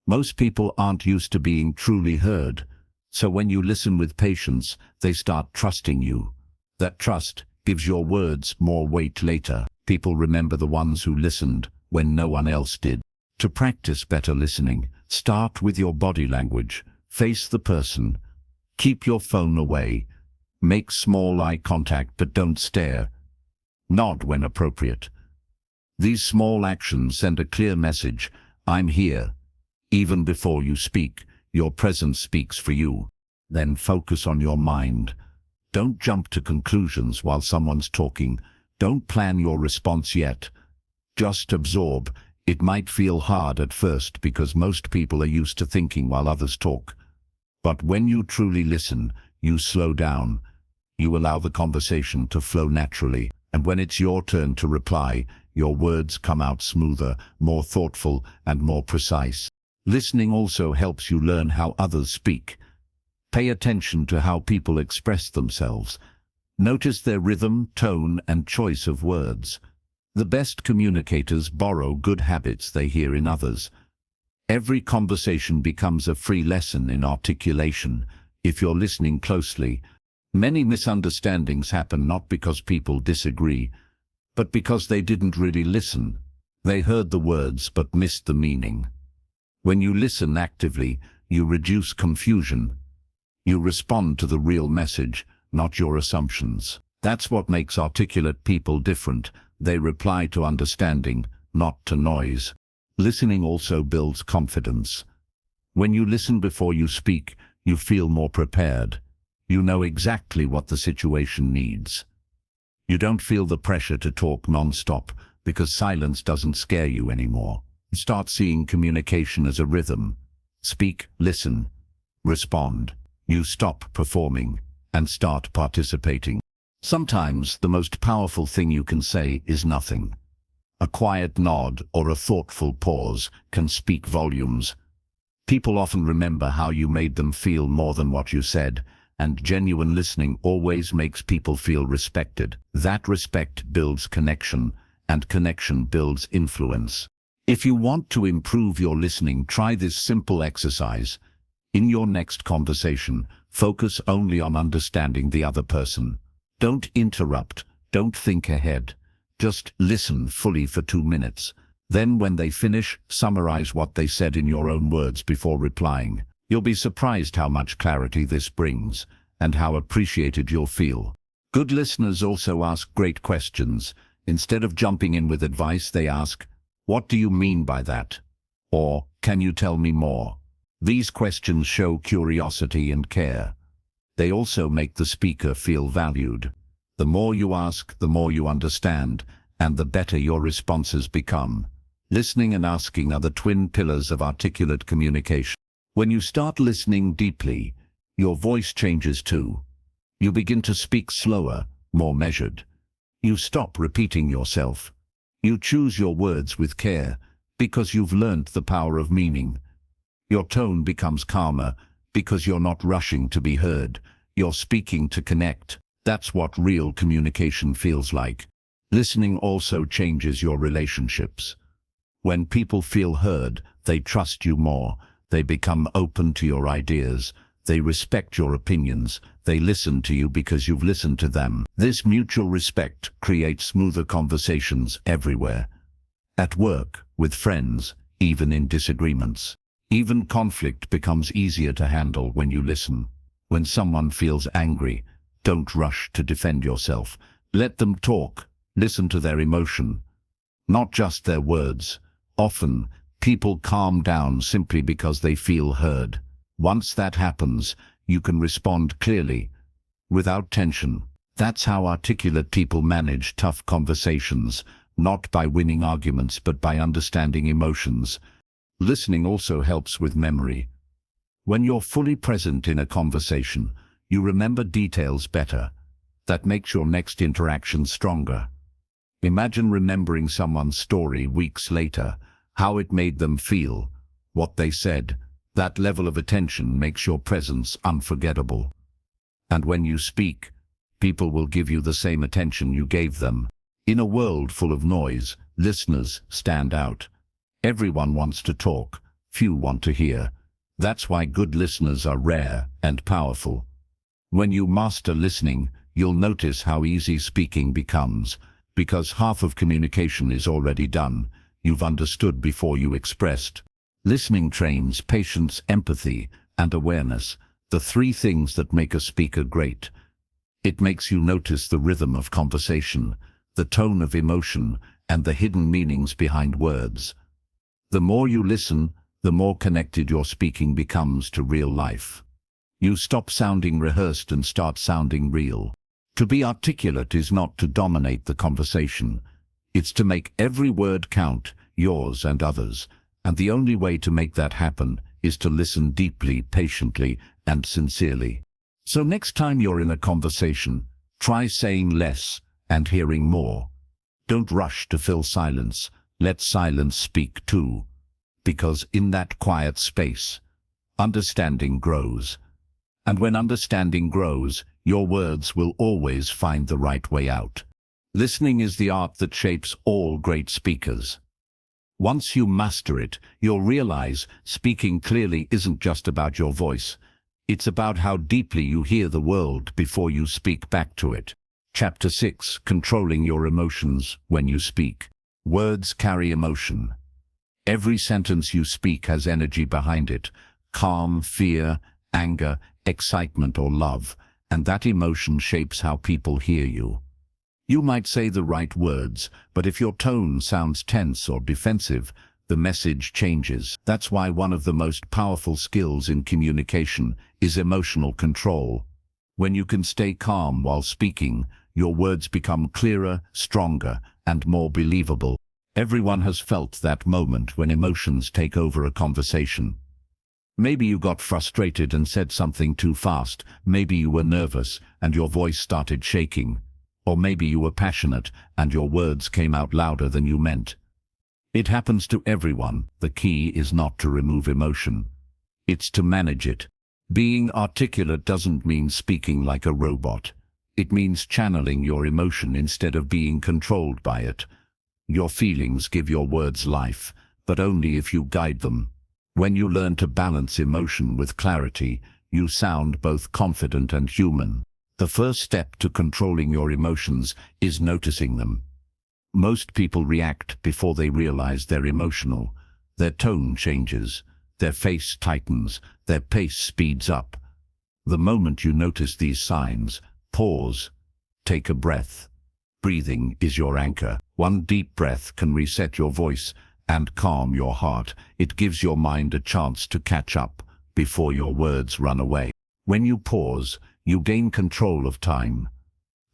Most people aren't used to being truly heard, so when you listen with patience, they start trusting you. That trust gives your words more weight later. People remember the ones who listened when no one else did. To practice better listening, start with your body language. Face the person. Keep your phone away. Make small eye contact but don't stare. Nod when appropriate. These small actions send a clear message. I'm here. Even before you speak, your presence speaks for you. Then focus on your mind. Don't jump to conclusions while someone's talking. Don't plan your response yet. Just absorb. It might feel hard at first because most people are used to thinking while others talk. But when you truly listen, you slow down. You allow the conversation to flow naturally. And when it's your turn to reply, your words come out smoother, more thoughtful, and more precise. Listening also helps you learn how others speak. Pay attention to how people express themselves. Notice their rhythm, tone, and choice of words. The best communicators borrow good habits they hear in others. Every conversation becomes a free lesson in articulation if you're listening closely. Many misunderstandings happen not because people disagree, but because they didn't really listen. They heard the words but missed the meaning. When you listen actively, you reduce confusion. You respond to the real message, not your assumptions. That's what makes articulate people different. They reply to understanding, not to noise. Listening also builds confidence. When you listen before you speak, you feel more prepared. You know exactly what the situation needs. You don't feel the pressure to talk non-stop because silence doesn't scare you anymore. You start seeing communication as a rhythm. Speak, listen, respond. You stop performing and start participating. Sometimes the most powerful thing you can say is nothing. A quiet nod or a thoughtful pause can speak volumes. People often remember how you made them feel more than what you said, and genuine listening always makes people feel respected. That respect builds connection, and connection builds influence. If you want to improve your listening, try this simple exercise. In your next conversation, focus only on understanding the other person. Don't interrupt, don't think ahead. Just listen fully for 2 minutes. Then when they finish, summarize what they said in your own words before replying. You'll be surprised how much clarity this brings, and how appreciated you'll feel. Good listeners also ask great questions. Instead of jumping in with advice, they ask, "What do you mean by that?" Or, "Can you tell me more?" These questions show curiosity and care. They also make the speaker feel valued. The more you ask, the more you understand, and the better your responses become. Listening and asking are the twin pillars of articulate communication. When you start listening deeply, your voice changes too. You begin to speak slower, more measured. You stop repeating yourself. You choose your words with care, because you've learned the power of meaning. Your tone becomes calmer, because you're not rushing to be heard. You're speaking to connect. That's what real communication feels like. Listening also changes your relationships. When people feel heard, they trust you more. They become open to your ideas. They respect your opinions. They listen to you because you've listened to them. This mutual respect creates smoother conversations everywhere. At work, with friends, even in disagreements. Even conflict becomes easier to handle when you listen. When someone feels angry, don't rush to defend yourself. Let them talk. Listen to their emotion, not just their words. Often, people calm down simply because they feel heard. Once that happens, you can respond clearly, without tension. That's how articulate people manage tough conversations, not by winning arguments but by understanding emotions. Listening also helps with memory. When you're fully present in a conversation, you remember details better. That makes your next interaction stronger. Imagine remembering someone's story weeks later, how it made them feel, what they said. That level of attention makes your presence unforgettable. And when you speak, people will give you the same attention you gave them. In a world full of noise, listeners stand out. Everyone wants to talk, few want to hear. That's why good listeners are rare and powerful. When you master listening, you'll notice how easy speaking becomes, because half of communication is already done. You've understood before you expressed. Listening trains patience, empathy, and awareness, the three things that make a speaker great. It makes you notice the rhythm of conversation, the tone of emotion, and the hidden meanings behind words. The more you listen, the more connected your speaking becomes to real life. You stop sounding rehearsed and start sounding real. To be articulate is not to dominate the conversation. It's to make every word count, yours and others. And the only way to make that happen is to listen deeply, patiently, and sincerely. So next time you're in a conversation, try saying less and hearing more. Don't rush to fill silence. Let silence speak too. Because in that quiet space, understanding grows. And when understanding grows, your words will always find the right way out. Listening is the art that shapes all great speakers. Once you master it, you'll realize speaking clearly isn't just about your voice. It's about how deeply you hear the world before you speak back to it. Chapter 6: Controlling your emotions when you speak. Words carry emotion. Every sentence you speak has energy behind it: calm, fear, anger, excitement, or love, and that emotion shapes how people hear you. You might say the right words, but if your tone sounds tense or defensive, the message changes. That's why one of the most powerful skills in communication is emotional control. When you can stay calm while speaking, your words become clearer, stronger, and more believable. Everyone has felt that moment when emotions take over a conversation. Maybe you got frustrated and said something too fast. Maybe you were nervous and your voice started shaking. Or maybe you were passionate and your words came out louder than you meant. It happens to everyone. The key is not to remove emotion. It's to manage it. Being articulate doesn't mean speaking like a robot. It means channeling your emotion instead of being controlled by it. Your feelings give your words life, but only if you guide them. When you learn to balance emotion with clarity, you sound both confident and human. The first step to controlling your emotions is noticing them. Most people react before they realize they're emotional. Their tone changes, their face tightens, their pace speeds up. The moment you notice these signs, pause, take a breath. Breathing is your anchor. One deep breath can reset your voice and calm your heart. It gives your mind a chance to catch up before your words run away. When you pause, you gain control of time.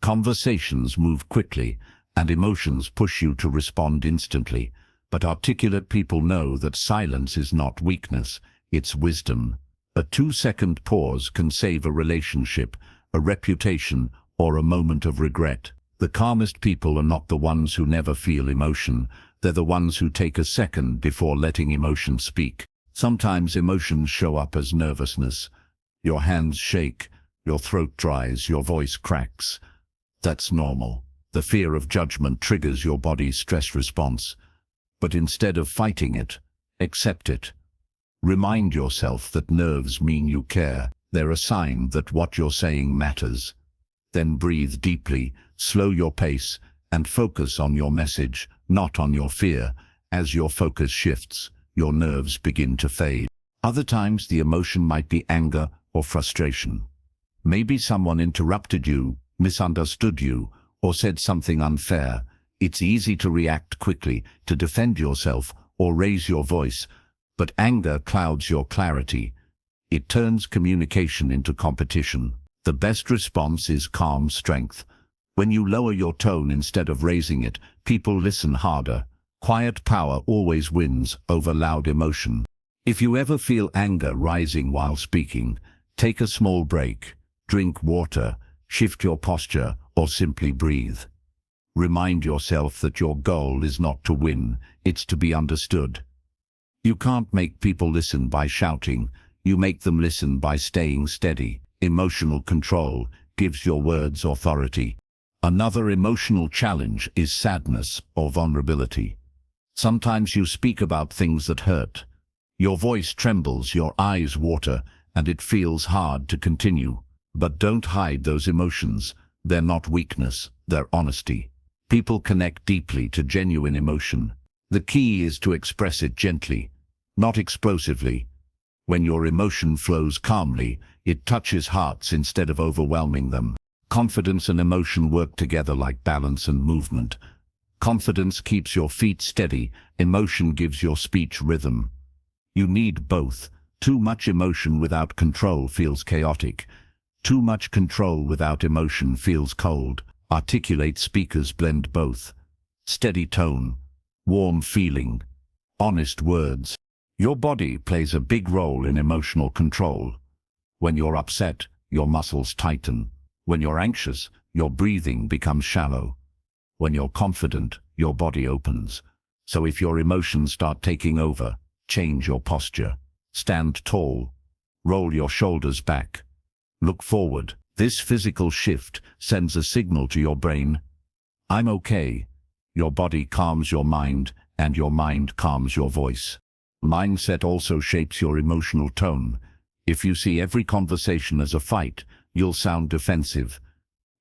Conversations move quickly, and emotions push you to respond instantly. But articulate people know that silence is not weakness, it's wisdom. A 2-second pause can save a relationship, a reputation, or a moment of regret. The calmest people are not the ones who never feel emotion. They're the ones who take a second before letting emotion speak. Sometimes emotions show up as nervousness. Your hands shake, your throat dries, your voice cracks. That's normal. The fear of judgment triggers your body's stress response. But instead of fighting it, accept it. Remind yourself that nerves mean you care. They're a sign that what you're saying matters. Then breathe deeply, slow your pace, and focus on your message, not on your fear. As your focus shifts, your nerves begin to fade. Other times the emotion might be anger or frustration. Maybe someone interrupted you, misunderstood you, or said something unfair. It's easy to react quickly, to defend yourself, or raise your voice. But anger clouds your clarity. It turns communication into competition. The best response is calm strength. When you lower your tone instead of raising it, people listen harder. Quiet power always wins over loud emotion. If you ever feel anger rising while speaking, take a small break. Drink water, shift your posture, or simply breathe. Remind yourself that your goal is not to win, it's to be understood. You can't make people listen by shouting. You make them listen by staying steady. Emotional control gives your words authority. Another emotional challenge is sadness or vulnerability. Sometimes you speak about things that hurt. Your voice trembles, your eyes water, and it feels hard to continue. But don't hide those emotions. They're not weakness, they're honesty. People connect deeply to genuine emotion. The key is to express it gently, not explosively. When your emotion flows calmly, it touches hearts instead of overwhelming them. Confidence and emotion work together like balance and movement. Confidence keeps your feet steady, emotion gives your speech rhythm. You need both, Too much emotion without control feels chaotic. Too much control without emotion feels cold. Articulate speakers blend both. Steady tone, warm feeling, honest words. Your body plays a big role in emotional control. When you're upset, your muscles tighten. When you're anxious, your breathing becomes shallow. When you're confident, your body opens. So if your emotions start taking over, change your posture. Stand tall. Roll your shoulders back. Look forward. This physical shift sends a signal to your brain. I'm okay. Your body calms your mind, and your mind calms your voice. Mindset also shapes your emotional tone. If you see every conversation as a fight, you'll sound defensive.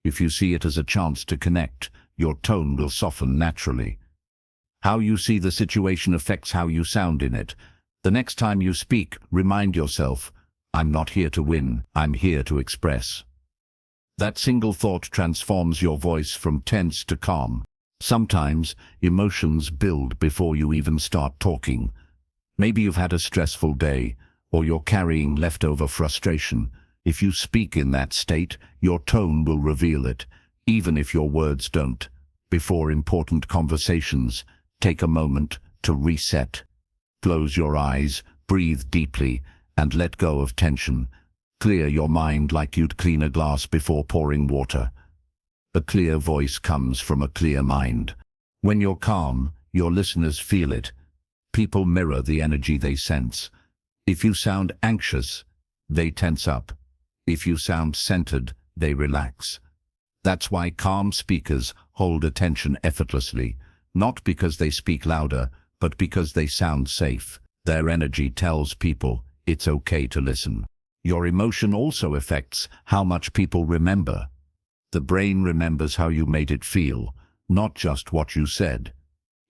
If you see it as a chance to connect, your tone will soften naturally. How you see the situation affects how you sound in it. The next time you speak, remind yourself, I'm not here to win, I'm here to express. That single thought transforms your voice from tense to calm. Sometimes, emotions build before you even start talking. Maybe you've had a stressful day, or you're carrying leftover frustration. If you speak in that state, your tone will reveal it, even if your words don't. Before important conversations, take a moment to reset. Close your eyes, breathe deeply, and let go of tension. Clear your mind like you'd clean a glass before pouring water. A clear voice comes from a clear mind. When you're calm, your listeners feel it. People mirror the energy they sense. If you sound anxious, they tense up. If you sound centered, they relax. That's why calm speakers hold attention effortlessly, not because they speak louder, but because they sound safe. Their energy tells people it's okay to listen. Your emotion also affects how much people remember. The brain remembers how you made it feel, not just what you said.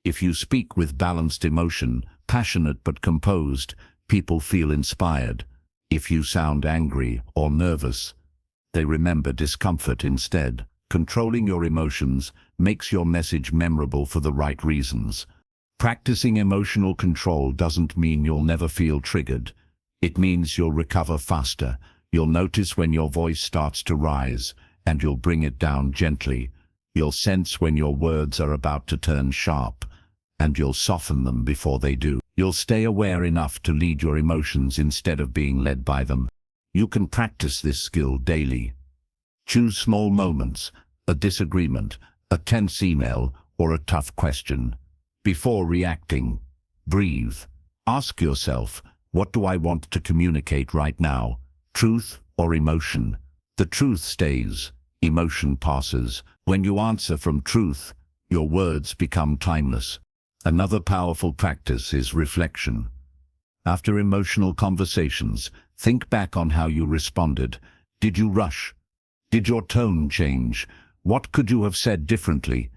If you speak with balanced emotion, passionate but composed, people feel inspired. If you sound angry or nervous, they remember discomfort instead. Controlling your emotions makes your message memorable for the right reasons. Practicing emotional control doesn't mean you'll never feel triggered. It means you'll recover faster. You'll notice when your voice starts to rise, and you'll bring it down gently. You'll sense when your words are about to turn sharp, and you'll soften them before they do. You'll stay aware enough to lead your emotions instead of being led by them. You can practice this skill daily. Choose small moments, a disagreement, a tense email, or a tough question. Before reacting, breathe. Ask yourself, what do I want to communicate right now? Truth or emotion? The truth stays, emotion passes. When you answer from truth, your words become timeless. Another powerful practice is reflection. After emotional conversations, think back on how you responded. Did you rush? Did your tone change? What could you have said differently?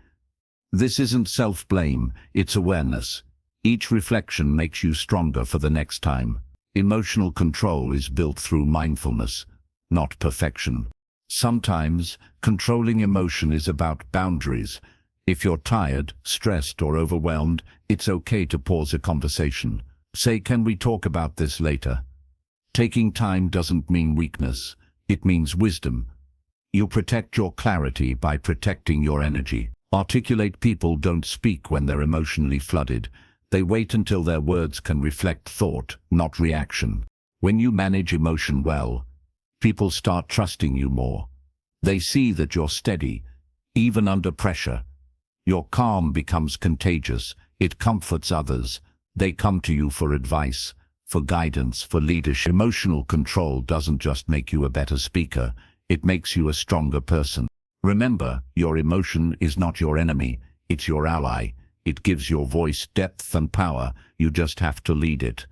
This isn't self-blame, it's awareness. Each reflection makes you stronger for the next time. Emotional control is built through mindfulness, not perfection. Sometimes, controlling emotion is about boundaries. If you're tired, stressed, or overwhelmed, it's okay to pause a conversation. Say, can we talk about this later? Taking time doesn't mean weakness, it means wisdom. You protect your clarity by protecting your energy. Articulate people don't speak when they're emotionally flooded. They wait until their words can reflect thought, not reaction. When you manage emotion well, people start trusting you more. They see that you're steady, even under pressure. Your calm becomes contagious. It comforts others. They come to you for advice, for guidance, for leadership. Emotional control doesn't just make you a better speaker, it makes you a stronger person. Remember, your emotion is not your enemy, it's your ally. It gives your voice depth and power, you just have to lead it.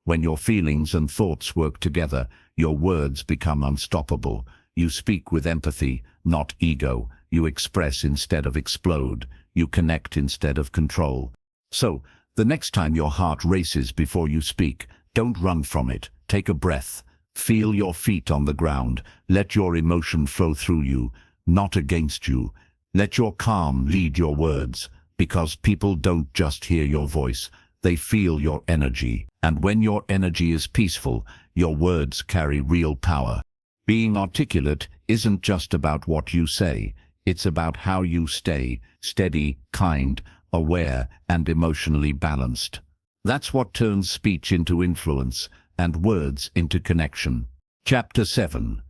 When your feelings and thoughts work together, your words become unstoppable. You speak with empathy, not ego. You express instead of explode. You connect instead of control. So, the next time your heart races before you speak, don't run from it. Take a breath. Feel your feet on the ground. Let your emotion flow through you, not against you. Let your calm lead your words, because people don't just hear your voice, they feel your energy. And when your energy is peaceful, your words carry real power. Being articulate isn't just about what you say, it's about how you stay steady, kind, aware, and emotionally balanced. That's what turns speech into influence and words into connection. Chapter 7.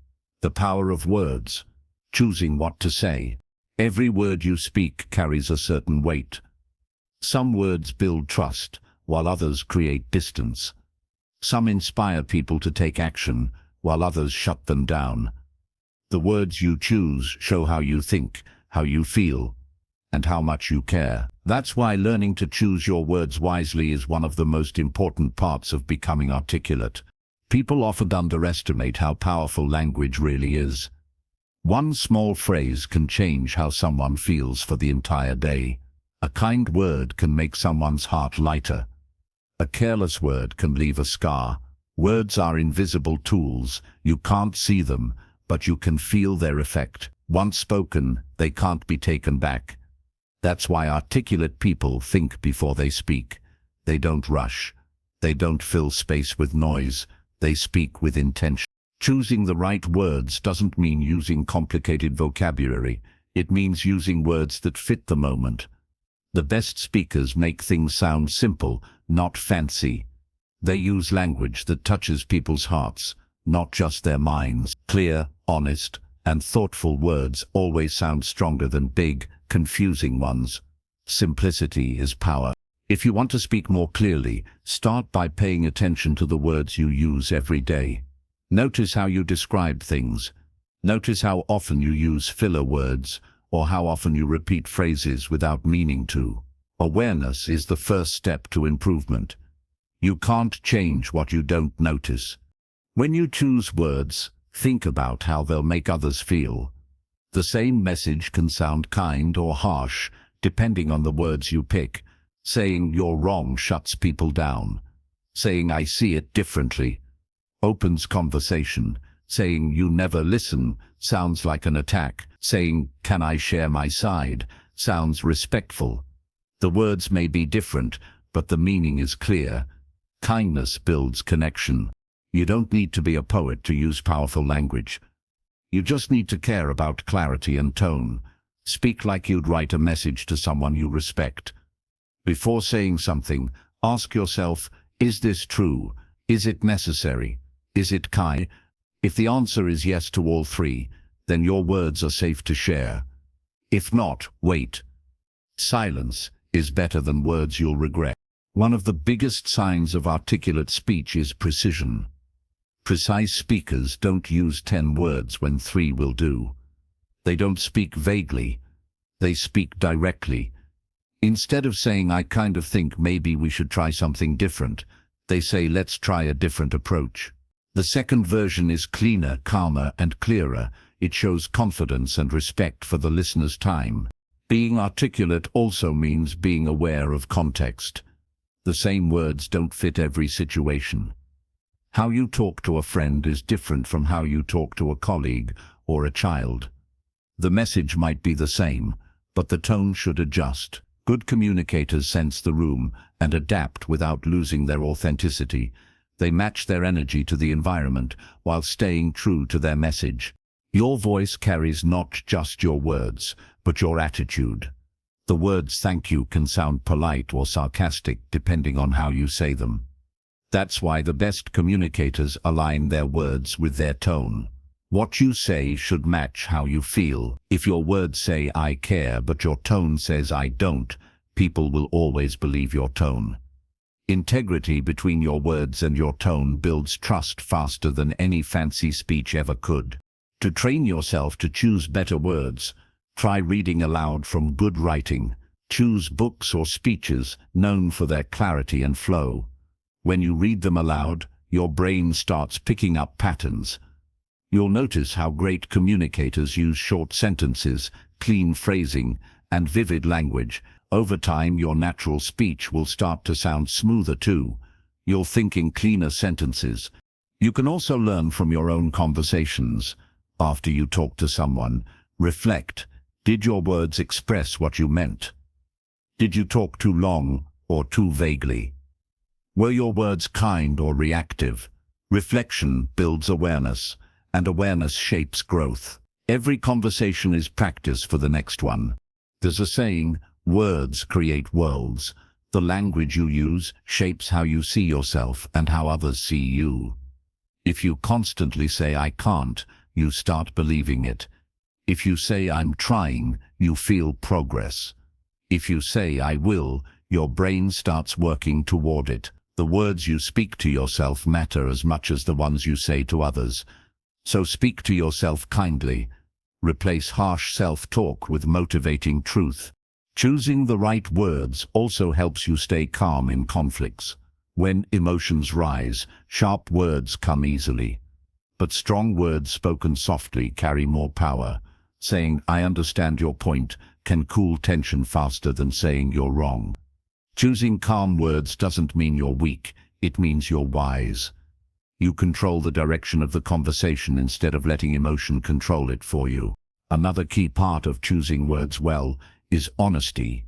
The Power of Words. Choosing what to say. Every word you speak carries a certain weight. Some words build trust, while others create distance. Some inspire people to take action, while others shut them down. The words you choose show how you think, how you feel, and how much you care. That's why learning to choose your words wisely is one of the most important parts of becoming articulate. People often underestimate how powerful language really is. One small phrase can change how someone feels for the entire day. A kind word can make someone's heart lighter. A careless word can leave a scar. Words are invisible tools. You can't see them, but you can feel their effect. Once spoken, they can't be taken back. That's why articulate people think before they speak. They don't rush. They don't fill space with noise. They speak with intention. Choosing the right words doesn't mean using complicated vocabulary. It means using words that fit the moment. The best speakers make things sound simple, not fancy. They use language that touches people's hearts, not just their minds. Clear, honest, and thoughtful words always sound stronger than big, confusing ones. Simplicity is power. If you want to speak more clearly, start by paying attention to the words you use every day. Notice how you describe things. Notice how often you use filler words, or how often you repeat phrases without meaning to. Awareness is the first step to improvement. You can't change what you don't notice. When you choose words, think about how they'll make others feel. The same message can sound kind or harsh, depending on the words you pick. Saying "you're wrong" shuts people down. Saying "I see it differently" opens conversation. Saying "you never listen" sounds like an attack. Saying "can I share my side" sounds respectful. The words may be different, but the meaning is clear. Kindness builds connection. You don't need to be a poet to use powerful language. You just need to care about clarity and tone. Speak like you'd write a message to someone you respect. Before saying something, ask yourself, is this true? Is it necessary? Is it kind? If the answer is yes to all three, then your words are safe to share. If not, wait. Silence is better than words you'll regret. One of the biggest signs of articulate speech is precision. Precise speakers don't use 10 words when 3 will do. They don't speak vaguely. They speak directly. Instead of saying "I kind of think maybe we should try something different," they say "let's try a different approach." The second version is cleaner, calmer, and clearer. It shows confidence and respect for the listener's time. Being articulate also means being aware of context. The same words don't fit every situation. How you talk to a friend is different from how you talk to a colleague or a child. The message might be the same, but the tone should adjust. Good communicators sense the room and adapt without losing their authenticity. They match their energy to the environment while staying true to their message. Your voice carries not just your words, but your attitude. The words "thank you" can sound polite or sarcastic depending on how you say them. That's why the best communicators align their words with their tone. What you say should match how you feel. If your words say "I care" but your tone says "I don't," people will always believe your tone. Integrity between your words and your tone builds trust faster than any fancy speech ever could. To train yourself to choose better words, try reading aloud from good writing. Choose books or speeches known for their clarity and flow. When you read them aloud, your brain starts picking up patterns. You'll notice how great communicators use short sentences, clean phrasing, and vivid language. Over time, your natural speech will start to sound smoother too. You'll think in cleaner sentences. You can also learn from your own conversations. After you talk to someone, reflect. Did your words express what you meant? Did you talk too long or too vaguely? Were your words kind or reactive? Reflection builds awareness, and awareness shapes growth. Every conversation is practice for the next one. There's a saying, words create worlds. The language you use shapes how you see yourself and how others see you. If you constantly say I can't, you start believing it. If you say I'm trying, you feel progress. If you say I will, your brain starts working toward it. The words you speak to yourself matter as much as the ones you say to others. So speak to yourself kindly. Replace harsh self-talk with motivating truth. Choosing the right words also helps you stay calm in conflicts. When emotions rise, sharp words come easily. But strong words spoken softly carry more power. Saying, I understand your point, can cool tension faster than saying you're wrong. Choosing calm words doesn't mean you're weak, it means you're wise. You control the direction of the conversation instead of letting emotion control it for you. Another key part of choosing words well is honesty.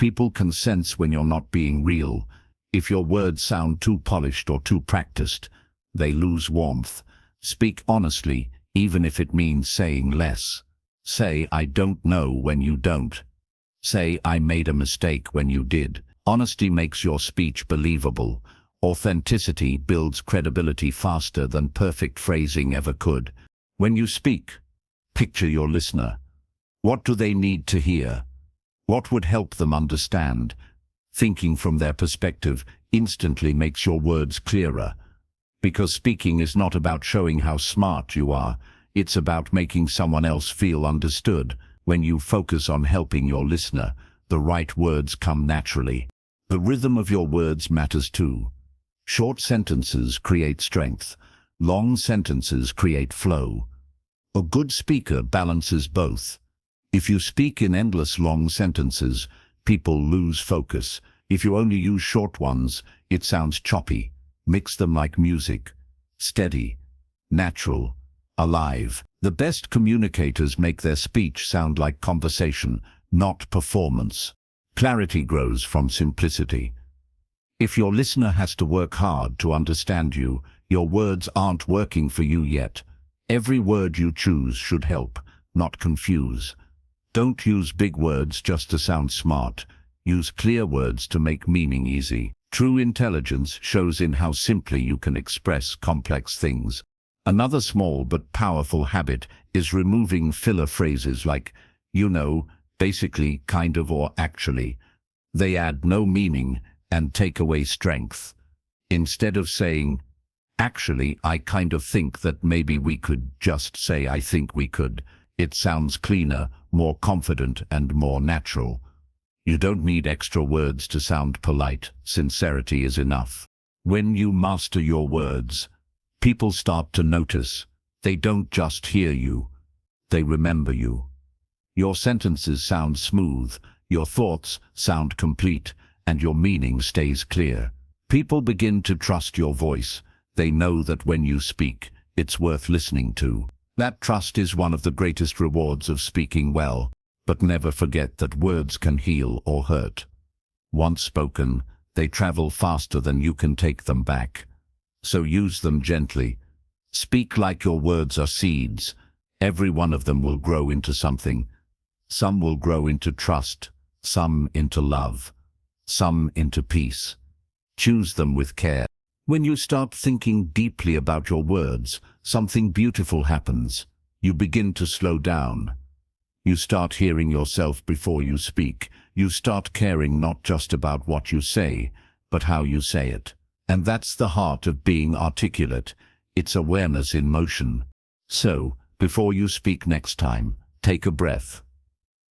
People can sense when you're not being real. If your words sound too polished or too practiced, they lose warmth. Speak honestly, even if it means saying less. Say, I don't know when you don't. Say, I made a mistake when you did. Honesty makes your speech believable. Authenticity builds credibility faster than perfect phrasing ever could. When you speak, picture your listener. What do they need to hear? What would help them understand? Thinking from their perspective instantly makes your words clearer. Because speaking is not about showing how smart you are, it's about making someone else feel understood. When you focus on helping your listener, the right words come naturally. The rhythm of your words matters too. Short sentences create strength. Long sentences create flow. A good speaker balances both. If you speak in endless long sentences, people lose focus. If you only use short ones, it sounds choppy. Mix them like music. Steady, natural, alive. The best communicators make their speech sound like conversation, not performance. Clarity grows from simplicity. If your listener has to work hard to understand you, your words aren't working for you yet. Every word you choose should help, not confuse. Don't use big words just to sound smart. Use clear words to make meaning easy. True intelligence shows in how simply you can express complex things. Another small but powerful habit is removing filler phrases like, you know, basically, kind of, or actually. They add no meaning and take away strength. Instead of saying, actually, I kind of think that maybe we could, just say I think we could. It sounds cleaner, more confident, and more natural. You don't need extra words to sound polite. Sincerity is enough. When you master your words, people start to notice. They don't just hear you, they remember you. Your sentences sound smooth, your thoughts sound complete, and your meaning stays clear. People begin to trust your voice. They know that when you speak, it's worth listening to. That trust is one of the greatest rewards of speaking well. But never forget that words can heal or hurt. Once spoken, they travel faster than you can take them back. So use them gently. Speak like your words are seeds. Every one of them will grow into something. Some will grow into trust, some into love, some into peace. Choose them with care. When you start thinking deeply about your words, something beautiful happens. You begin to slow down. You start hearing yourself before you speak. You start caring not just about what you say, but how you say it. And that's the heart of being articulate. It's awareness in motion. So, before you speak next time, take a breath.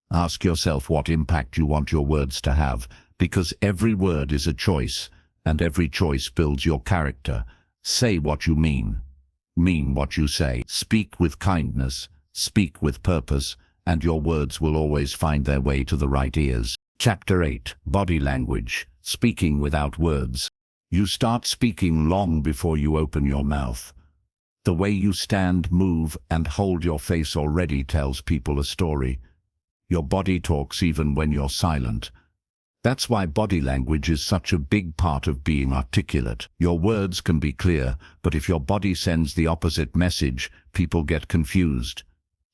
Ask yourself what impact you want your words to have, because every word is a choice, and every choice builds your character. Say what you mean what you say. Speak with kindness, speak with purpose, and your words will always find their way to the right ears. Chapter 8. Body Language. Speaking without words. You start speaking long before you open your mouth. The way you stand, move, and hold your face already tells people a story. Your body talks even when you're silent. That's why body language is such a big part of being articulate. Your words can be clear, but if your body sends the opposite message, people get confused.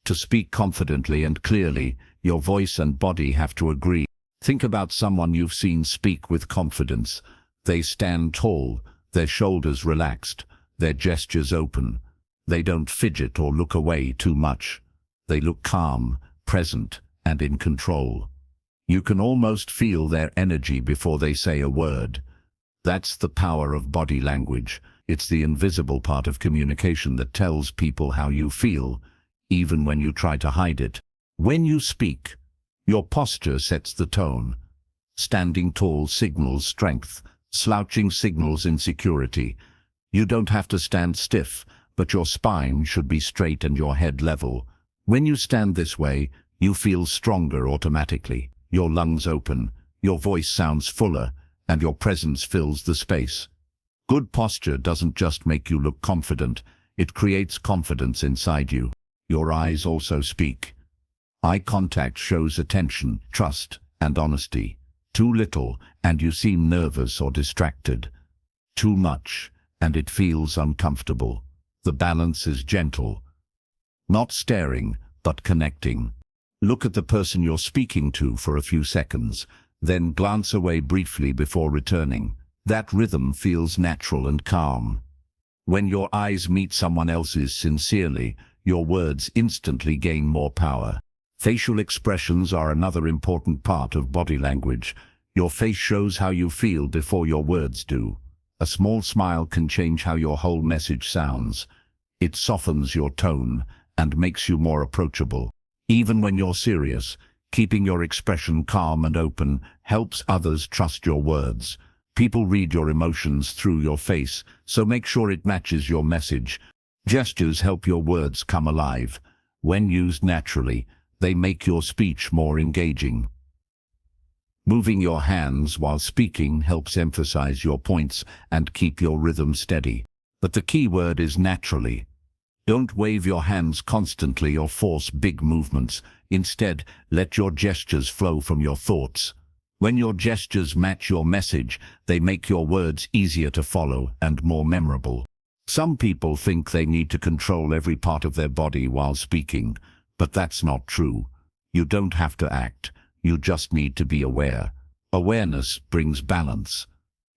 To speak confidently and clearly, your voice and body have to agree. Think about someone you've seen speak with confidence. They stand tall, their shoulders relaxed, their gestures open. They don't fidget or look away too much. They look calm, present, and in control. You can almost feel their energy before they say a word. That's the power of body language. It's the invisible part of communication that tells people how you feel, even when you try to hide it. When you speak, your posture sets the tone. Standing tall signals strength, slouching signals insecurity. You don't have to stand stiff, but your spine should be straight and your head level. When you stand this way, you feel stronger automatically. Your lungs open, your voice sounds fuller, and your presence fills the space. Good posture doesn't just make you look confident, it creates confidence inside you. Your eyes also speak. Eye contact shows attention, trust, and honesty. Too little, and you seem nervous or distracted. Too much, and it feels uncomfortable. The balance is gentle. Not staring, but connecting. Look at the person you're speaking to for a few seconds, then glance away briefly before returning. That rhythm feels natural and calm. When your eyes meet someone else's sincerely, your words instantly gain more power. Facial expressions are another important part of body language. Your face shows how you feel before your words do. A small smile can change how your whole message sounds. It softens your tone and makes you more approachable. Even when you're serious, keeping your expression calm and open helps others trust your words. People read your emotions through your face, so make sure it matches your message. Gestures help your words come alive. When used naturally, they make your speech more engaging. Moving your hands while speaking helps emphasize your points and keep your rhythm steady. But the key word is naturally. Don't wave your hands constantly or force big movements. Instead, let your gestures flow from your thoughts. When your gestures match your message, they make your words easier to follow and more memorable. Some people think they need to control every part of their body while speaking, but that's not true. You don't have to act, you just need to be aware. Awareness brings balance.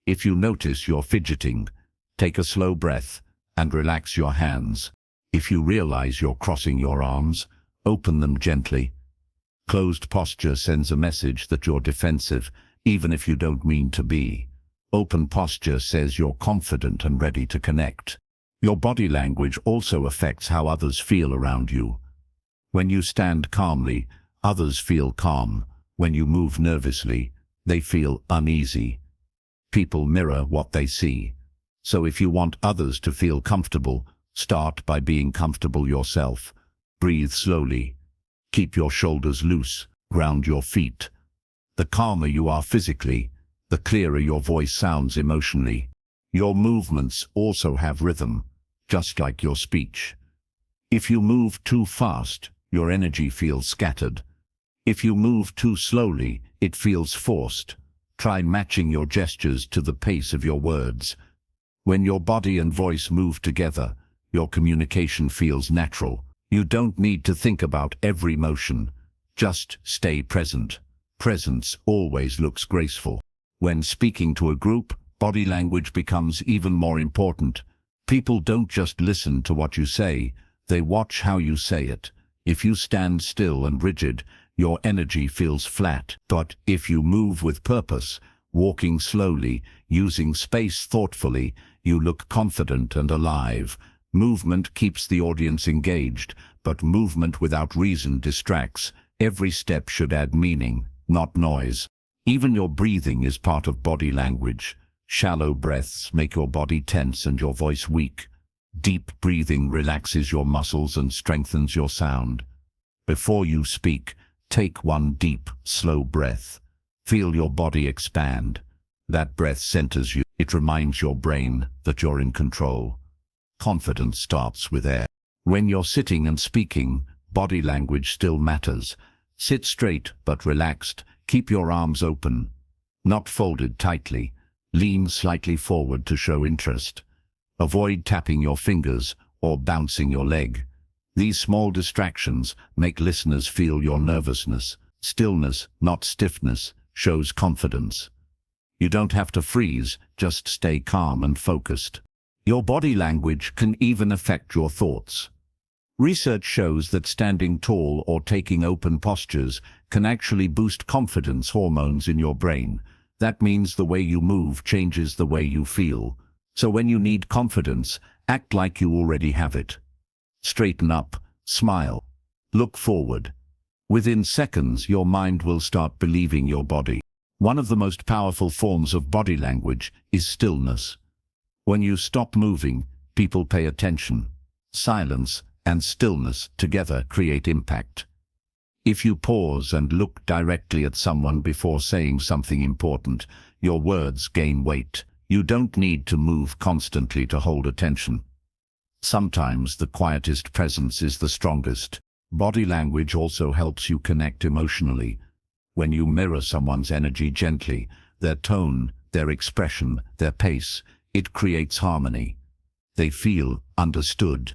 If you notice you're fidgeting, take a slow breath and relax your hands. If you realize you're crossing your arms, open them gently. Closed posture sends a message that you're defensive, even if you don't mean to be. Open posture says you're confident and ready to connect. Your body language also affects how others feel around you. When you stand calmly, others feel calm. When you move nervously, they feel uneasy. People mirror what they see. So if you want others to feel comfortable, start by being comfortable yourself. Breathe slowly. Keep your shoulders loose. Ground your feet. The calmer you are physically, the clearer your voice sounds emotionally. Your movements also have rhythm, just like your speech. If you move too fast, your energy feels scattered. If you move too slowly, it feels forced. Try matching your gestures to the pace of your words. When your body and voice move together, your communication feels natural. You don't need to think about every motion. Just stay present. Presence always looks graceful. When speaking to a group, body language becomes even more important. People don't just listen to what you say, they watch how you say it. If you stand still and rigid, your energy feels flat. But if you move with purpose, walking slowly, using space thoughtfully, you look confident and alive. Movement keeps the audience engaged, but movement without reason distracts. Every step should add meaning, not noise. Even your breathing is part of body language. Shallow breaths make your body tense and your voice weak. Deep breathing relaxes your muscles and strengthens your sound. Before you speak, take one deep, slow breath. Feel your body expand. That breath centers you. It reminds your brain that you're in control. Confidence starts with air. When you're sitting and speaking, body language still matters. Sit straight but relaxed. Keep your arms open. not folded tightly. Lean slightly forward to show interest. Avoid tapping your fingers or bouncing your leg. These small distractions make listeners feel your nervousness. Stillness, not stiffness, shows confidence. You don't have to freeze, just stay calm and focused. Your body language can even affect your thoughts. Research shows that standing tall or taking open postures can actually boost confidence hormones in your brain. That means the way you move changes the way you feel. So when you need confidence, act like you already have it. Straighten up, smile, look forward. Within seconds, your mind will start believing your body. One of the most powerful forms of body language is stillness. When you stop moving, people pay attention. Silence and stillness together create impact. If you pause and look directly at someone before saying something important, your words gain weight. You don't need to move constantly to hold attention. Sometimes the quietest presence is the strongest. Body language also helps you connect emotionally. When you mirror someone's energy gently, their tone, their expression, their pace, it creates harmony. They feel understood.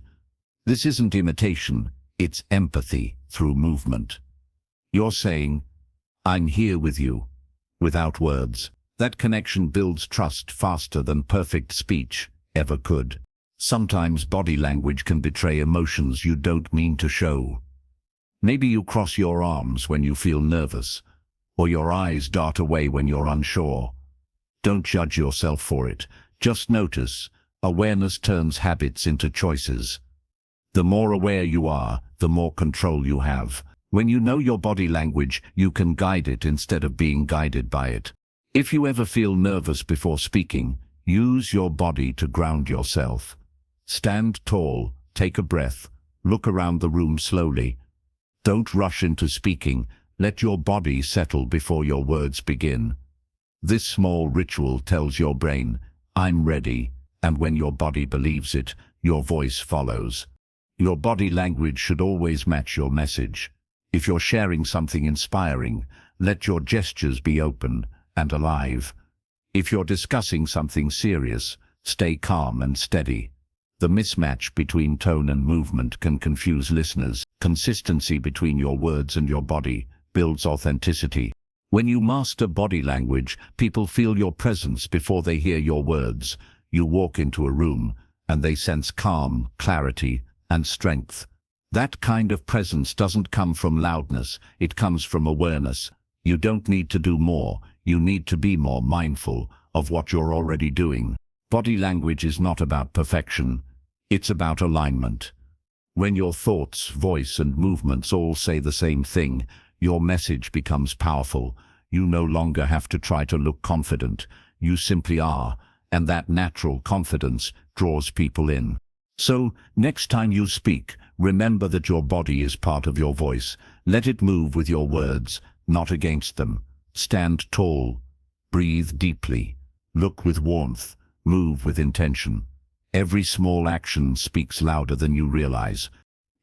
This isn't imitation, it's empathy through movement. You're saying, "I'm here with you," without words. That connection builds trust faster than perfect speech ever could. Sometimes body language can betray emotions you don't mean to show. Maybe you cross your arms when you feel nervous, or your eyes dart away when you're unsure. Don't judge yourself for it. Just notice. Awareness turns habits into choices. The more aware you are, the more control you have. When you know your body language, you can guide it instead of being guided by it. If you ever feel nervous before speaking, use your body to ground yourself. Stand tall, take a breath, look around the room slowly. Don't rush into speaking. Let your body settle before your words begin. This small ritual tells your brain, "I'm ready," and when your body believes it, your voice follows. Your body language should always match your message. If you're sharing something inspiring, let your gestures be open and alive. If you're discussing something serious, stay calm and steady. The mismatch between tone and movement can confuse listeners. Consistency between your words and your body builds authenticity. When you master body language, people feel your presence before they hear your words. You walk into a room, and they sense calm, clarity, and strength. That kind of presence doesn't come from loudness, it comes from awareness. You don't need to do more, you need to be more mindful of what you're already doing. Body language is not about perfection, it's about alignment. When your thoughts, voice, and movements all say the same thing, your message becomes powerful. You no longer have to try to look confident, you simply are, and that natural confidence draws people in. So, next time you speak, remember that your body is part of your voice. Let it move with your words, not against them. Stand tall, breathe deeply, look with warmth, move with intention. Every small action speaks louder than you realize.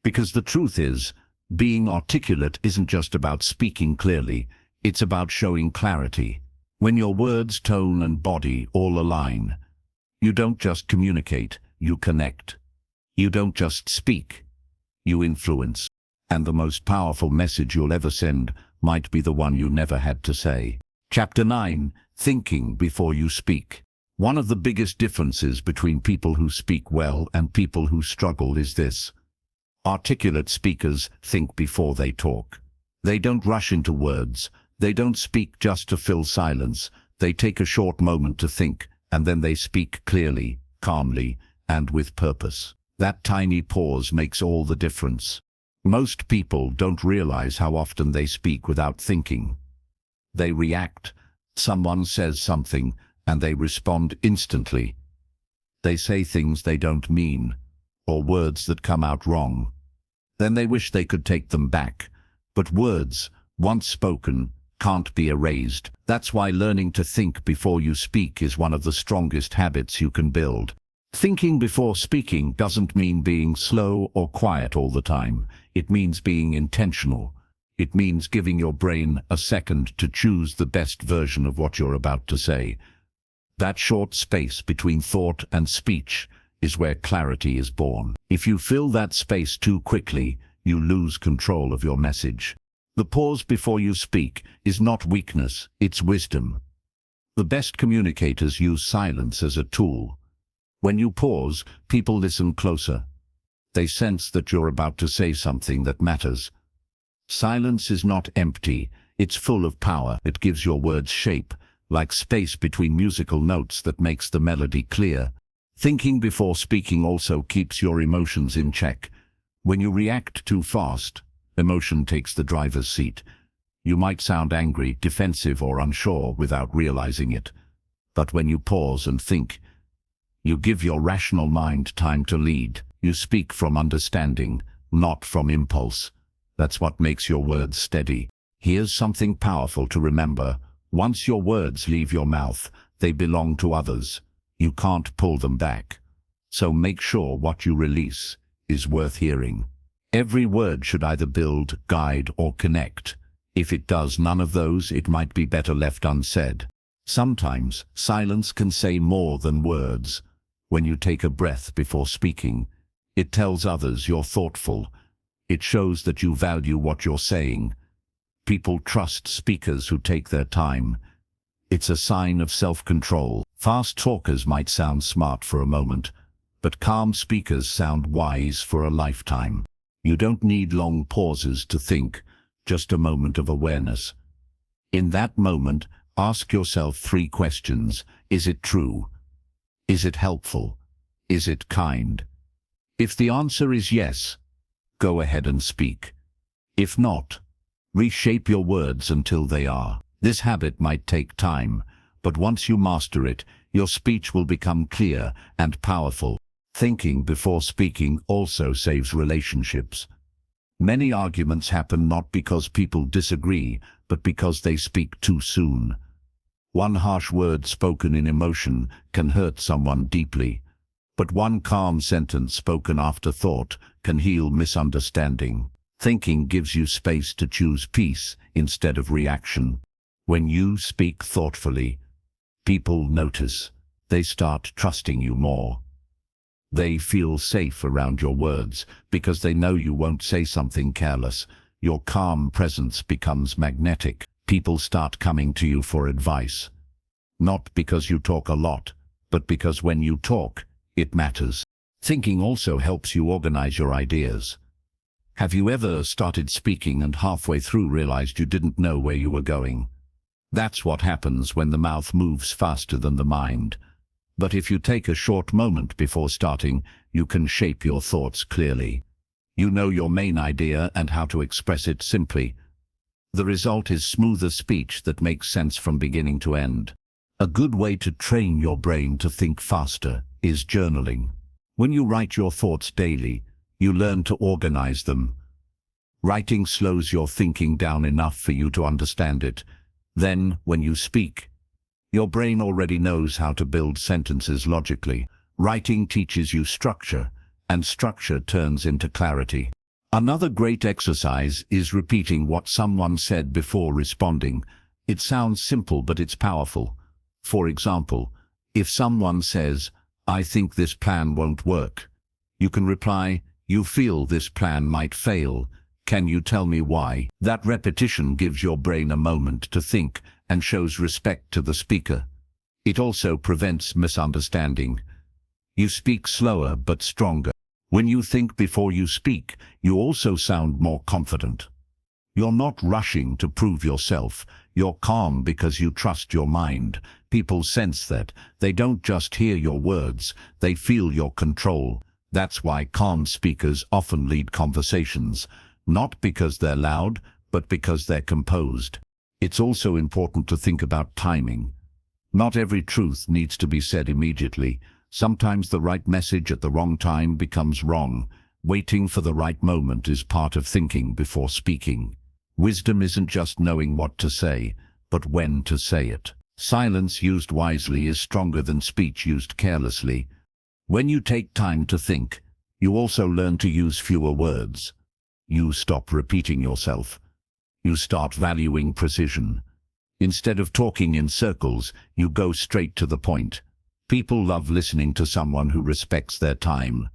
Because the truth is, being articulate isn't just about speaking clearly, it's about showing clarity. When your words, tone, and body all align, you don't just communicate, you connect. You don't just speak, you influence. And the most powerful message you'll ever send might be the one you never had to say. Chapter 9. Thinking before you speak. One of the biggest differences between people who speak well and people who struggle is this. Articulate speakers think before they talk. They don't rush into words. They don't speak just to fill silence. They take a short moment to think, and then they speak clearly, calmly, and with purpose. That tiny pause makes all the difference. Most people don't realize how often they speak without thinking. They react. Someone says something, and they respond instantly. They say things they don't mean, or words that come out wrong. Then they wish they could take them back. But words, once spoken, can't be erased. That's why learning to think before you speak is one of the strongest habits you can build. Thinking before speaking doesn't mean being slow or quiet all the time. It means being intentional. It means giving your brain a second to choose the best version of what you're about to say. That short space between thought and speech is where clarity is born. If you fill that space too quickly, you lose control of your message. The pause before you speak is not weakness, it's wisdom. The best communicators use silence as a tool. When you pause, people listen closer. They sense that you're about to say something that matters. Silence is not empty, it's full of power. It gives your words shape, like space between musical notes that makes the melody clear. Thinking before speaking also keeps your emotions in check. When you react too fast, emotion takes the driver's seat. You might sound angry, defensive, or unsure without realizing it. But when you pause and think, you give your rational mind time to lead. You speak from understanding, not from impulse. That's what makes your words steady. Here's something powerful to remember. Once your words leave your mouth, they belong to others. You can't pull them back. So make sure what you release is worth hearing. Every word should either build, guide, or connect. If it does none of those, it might be better left unsaid. Sometimes silence can say more than words. When you take a breath before speaking, it tells others you're thoughtful. It shows that you value what you're saying. People trust speakers who take their time. It's a sign of self-control. Fast talkers might sound smart for a moment, but calm speakers sound wise for a lifetime. You don't need long pauses to think, just a moment of awareness. In that moment, ask yourself 3 questions. Is it true? Is it helpful? Is it kind? If the answer is yes, go ahead and speak. If not, reshape your words until they are. This habit might take time, but once you master it, your speech will become clear and powerful. Thinking before speaking also saves relationships. Many arguments happen not because people disagree, but because they speak too soon. One harsh word spoken in emotion can hurt someone deeply, but one calm sentence spoken after thought can heal misunderstanding. Thinking gives you space to choose peace instead of reaction. When you speak thoughtfully, people notice. They start trusting you more. They feel safe around your words because they know you won't say something careless. Your calm presence becomes magnetic. People start coming to you for advice. Not because you talk a lot, but because when you talk, it matters. Thinking also helps you organize your ideas. Have you ever started speaking and halfway through realized you didn't know where you were going? That's what happens when the mouth moves faster than the mind. But if you take a short moment before starting, you can shape your thoughts clearly. You know your main idea and how to express it simply. The result is smoother speech that makes sense from beginning to end. A good way to train your brain to think faster is journaling. When you write your thoughts daily, you learn to organize them. Writing slows your thinking down enough for you to understand it. Then, when you speak, your brain already knows how to build sentences logically. Writing teaches you structure, and structure turns into clarity. Another great exercise is repeating what someone said before responding. It sounds simple, but it's powerful. For example, if someone says, "I think this plan won't work," you can reply, "You feel this plan might fail. Can you tell me why?" That repetition gives your brain a moment to think and shows respect to the speaker. It also prevents misunderstanding. You speak slower but stronger. When you think before you speak, you also sound more confident. You're not rushing to prove yourself. You're calm because you trust your mind. People sense that. They don't just hear your words, they feel your control. That's why calm speakers often lead conversations, not because they're loud, but because they're composed. It's also important to think about timing. Not every truth needs to be said immediately. Sometimes the right message at the wrong time becomes wrong. Waiting for the right moment is part of thinking before speaking. Wisdom isn't just knowing what to say, but when to say it. Silence used wisely is stronger than speech used carelessly. When you take time to think, you also learn to use fewer words. You stop repeating yourself. You start valuing precision. Instead of talking in circles, you go straight to the point. People love listening to someone who respects their time.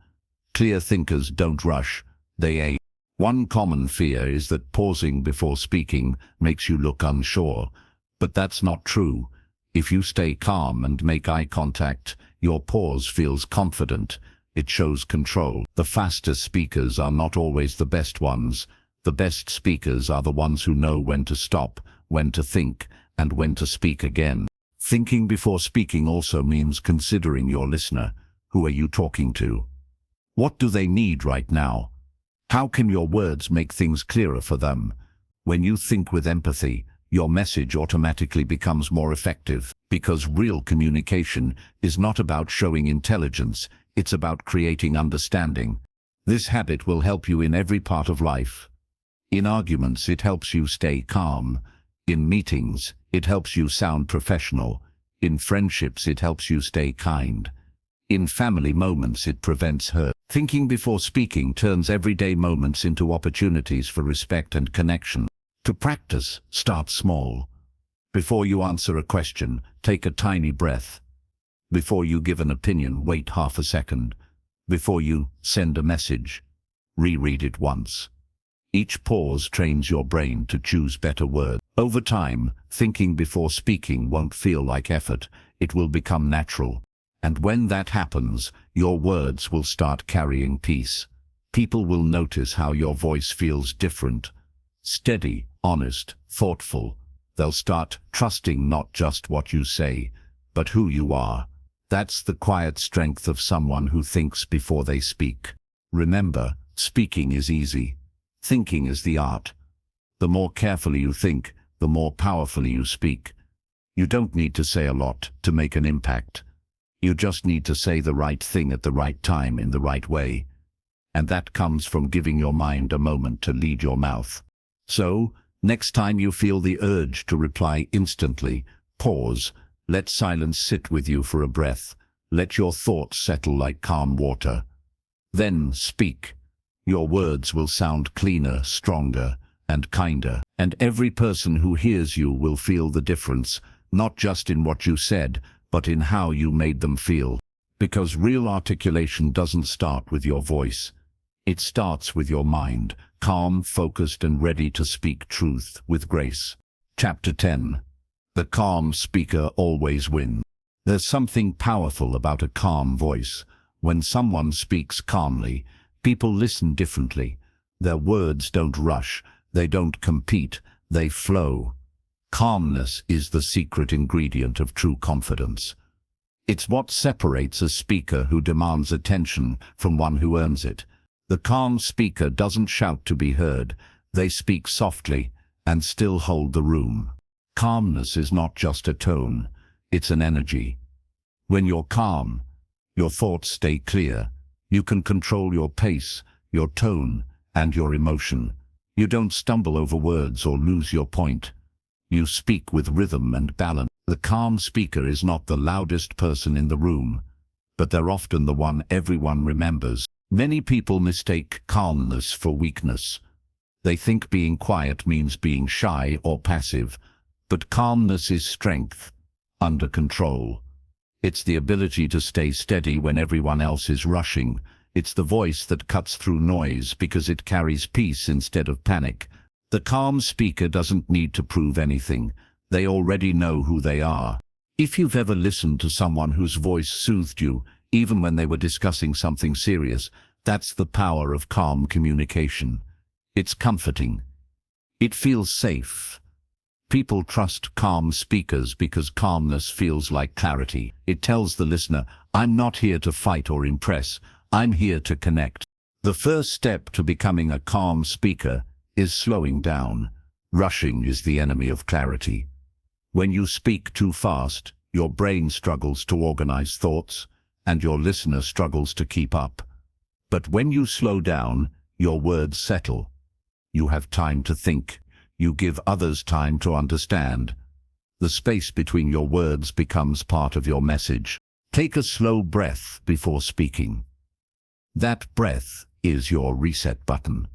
Clear thinkers don't rush, they aim. One common fear is that pausing before speaking makes you look unsure. But that's not true. If you stay calm and make eye contact, your pause feels confident. It shows control. The fastest speakers are not always the best ones. The best speakers are the ones who know when to stop, when to think, and when to speak again. Thinking before speaking also means considering your listener. Who are you talking to? What do they need right now? How can your words make things clearer for them? When you think with empathy, your message automatically becomes more effective, because real communication is not about showing intelligence, it's about creating understanding. This habit will help you in every part of life. In arguments, it helps you stay calm. In meetings, it helps you sound professional. In friendships, it helps you stay kind. In family moments, it prevents hurt. Thinking before speaking turns everyday moments into opportunities for respect and connection. To practice, start small. Before you answer a question, take a tiny breath. Before you give an opinion, wait half a second. Before you send a message, reread it once. Each pause trains your brain to choose better words. Over time, thinking before speaking won't feel like effort. It will become natural. And when that happens, your words will start carrying peace. People will notice how your voice feels different. Steady, honest, thoughtful. They'll start trusting not just what you say, but who you are. That's the quiet strength of someone who thinks before they speak. Remember, speaking is easy. Thinking is the art. The more carefully you think, the more powerfully you speak. You don't need to say a lot to make an impact. You just need to say the right thing at the right time in the right way. And that comes from giving your mind a moment to lead your mouth. So, next time you feel the urge to reply instantly, pause. Let silence sit with you for a breath. Let your thoughts settle like calm water. Then speak. Your words will sound cleaner, stronger, and kinder. And every person who hears you will feel the difference, not just in what you said, but in how you made them feel. Because real articulation doesn't start with your voice. It starts with your mind, calm, focused, and ready to speak truth with grace. Chapter 10. The calm speaker always wins. There's something powerful about a calm voice. When someone speaks calmly, people listen differently. Their words don't rush, they don't compete, they flow. Calmness is the secret ingredient of true confidence. It's what separates a speaker who demands attention from one who earns it. The calm speaker doesn't shout to be heard. They speak softly and still hold the room. Calmness is not just a tone, it's an energy. When you're calm, your thoughts stay clear. You can control your pace, your tone, and your emotion. You don't stumble over words or lose your point. You speak with rhythm and balance. The calm speaker is not the loudest person in the room, but they're often the one everyone remembers. Many people mistake calmness for weakness. They think being quiet means being shy or passive, but calmness is strength, under control. It's the ability to stay steady when everyone else is rushing. It's the voice that cuts through noise because it carries peace instead of panic. The calm speaker doesn't need to prove anything. They already know who they are. If you've ever listened to someone whose voice soothed you, even when they were discussing something serious, that's the power of calm communication. It's comforting. It feels safe. People trust calm speakers because calmness feels like clarity. It tells the listener, I'm not here to fight or impress, I'm here to connect. The first step to becoming a calm speaker is slowing down. Rushing is the enemy of clarity. When you speak too fast, your brain struggles to organize thoughts, and your listener struggles to keep up. But when you slow down, your words settle. You have time to think. You give others time to understand. The space between your words becomes part of your message. Take a slow breath before speaking. That breath is your reset button.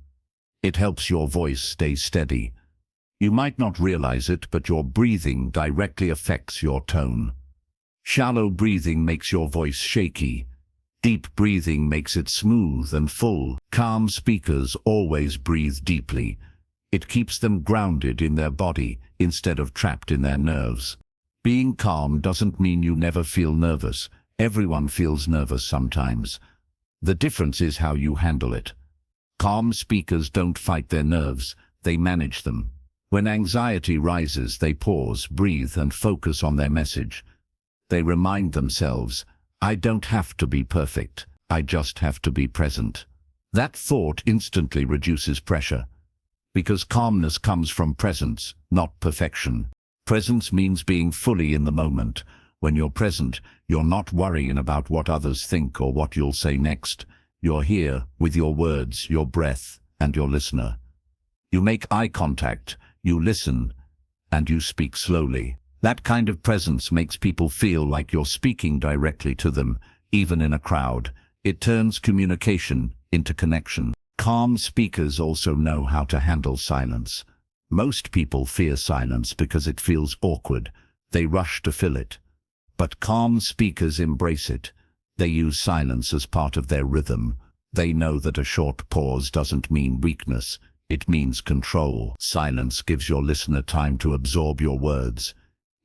It helps your voice stay steady. You might not realize it, but your breathing directly affects your tone. Shallow breathing makes your voice shaky. Deep breathing makes it smooth and full. Calm speakers always breathe deeply. It keeps them grounded in their body instead of trapped in their nerves. Being calm doesn't mean you never feel nervous. Everyone feels nervous sometimes. The difference is how you handle it. Calm speakers don't fight their nerves, they manage them. When anxiety rises, they pause, breathe, and focus on their message. They remind themselves, I don't have to be perfect, I just have to be present. That thought instantly reduces pressure. Because calmness comes from presence, not perfection. Presence means being fully in the moment. When you're present, you're not worrying about what others think or what you'll say next. You're here with your words, your breath, and your listener. You make eye contact, you listen, and you speak slowly. That kind of presence makes people feel like you're speaking directly to them, even in a crowd. It turns communication into connection. Calm speakers also know how to handle silence. Most people fear silence because it feels awkward. They rush to fill it. But calm speakers embrace it. They use silence as part of their rhythm. They know that a short pause doesn't mean weakness. It means control. Silence gives your listener time to absorb your words.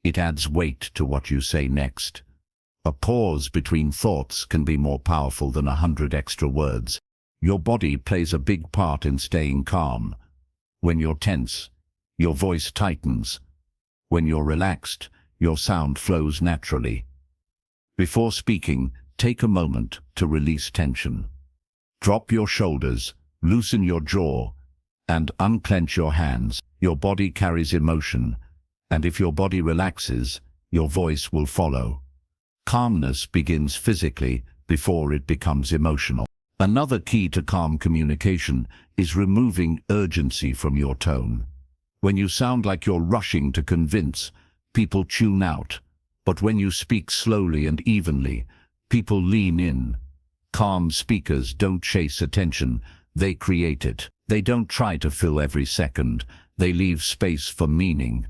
It adds weight to what you say next. A pause between thoughts can be more powerful than 100 extra words. Your body plays a big part in staying calm. When you're tense, your voice tightens. When you're relaxed, your sound flows naturally. Before speaking, take a moment to release tension. Drop your shoulders, loosen your jaw, and unclench your hands. Your body carries emotion, and if your body relaxes, your voice will follow. Calmness begins physically before it becomes emotional. Another key to calm communication is removing urgency from your tone. When you sound like you're rushing to convince, people tune out. But when you speak slowly and evenly, people lean in. Calm speakers don't chase attention, they create it. They don't try to fill every second, they leave space for meaning.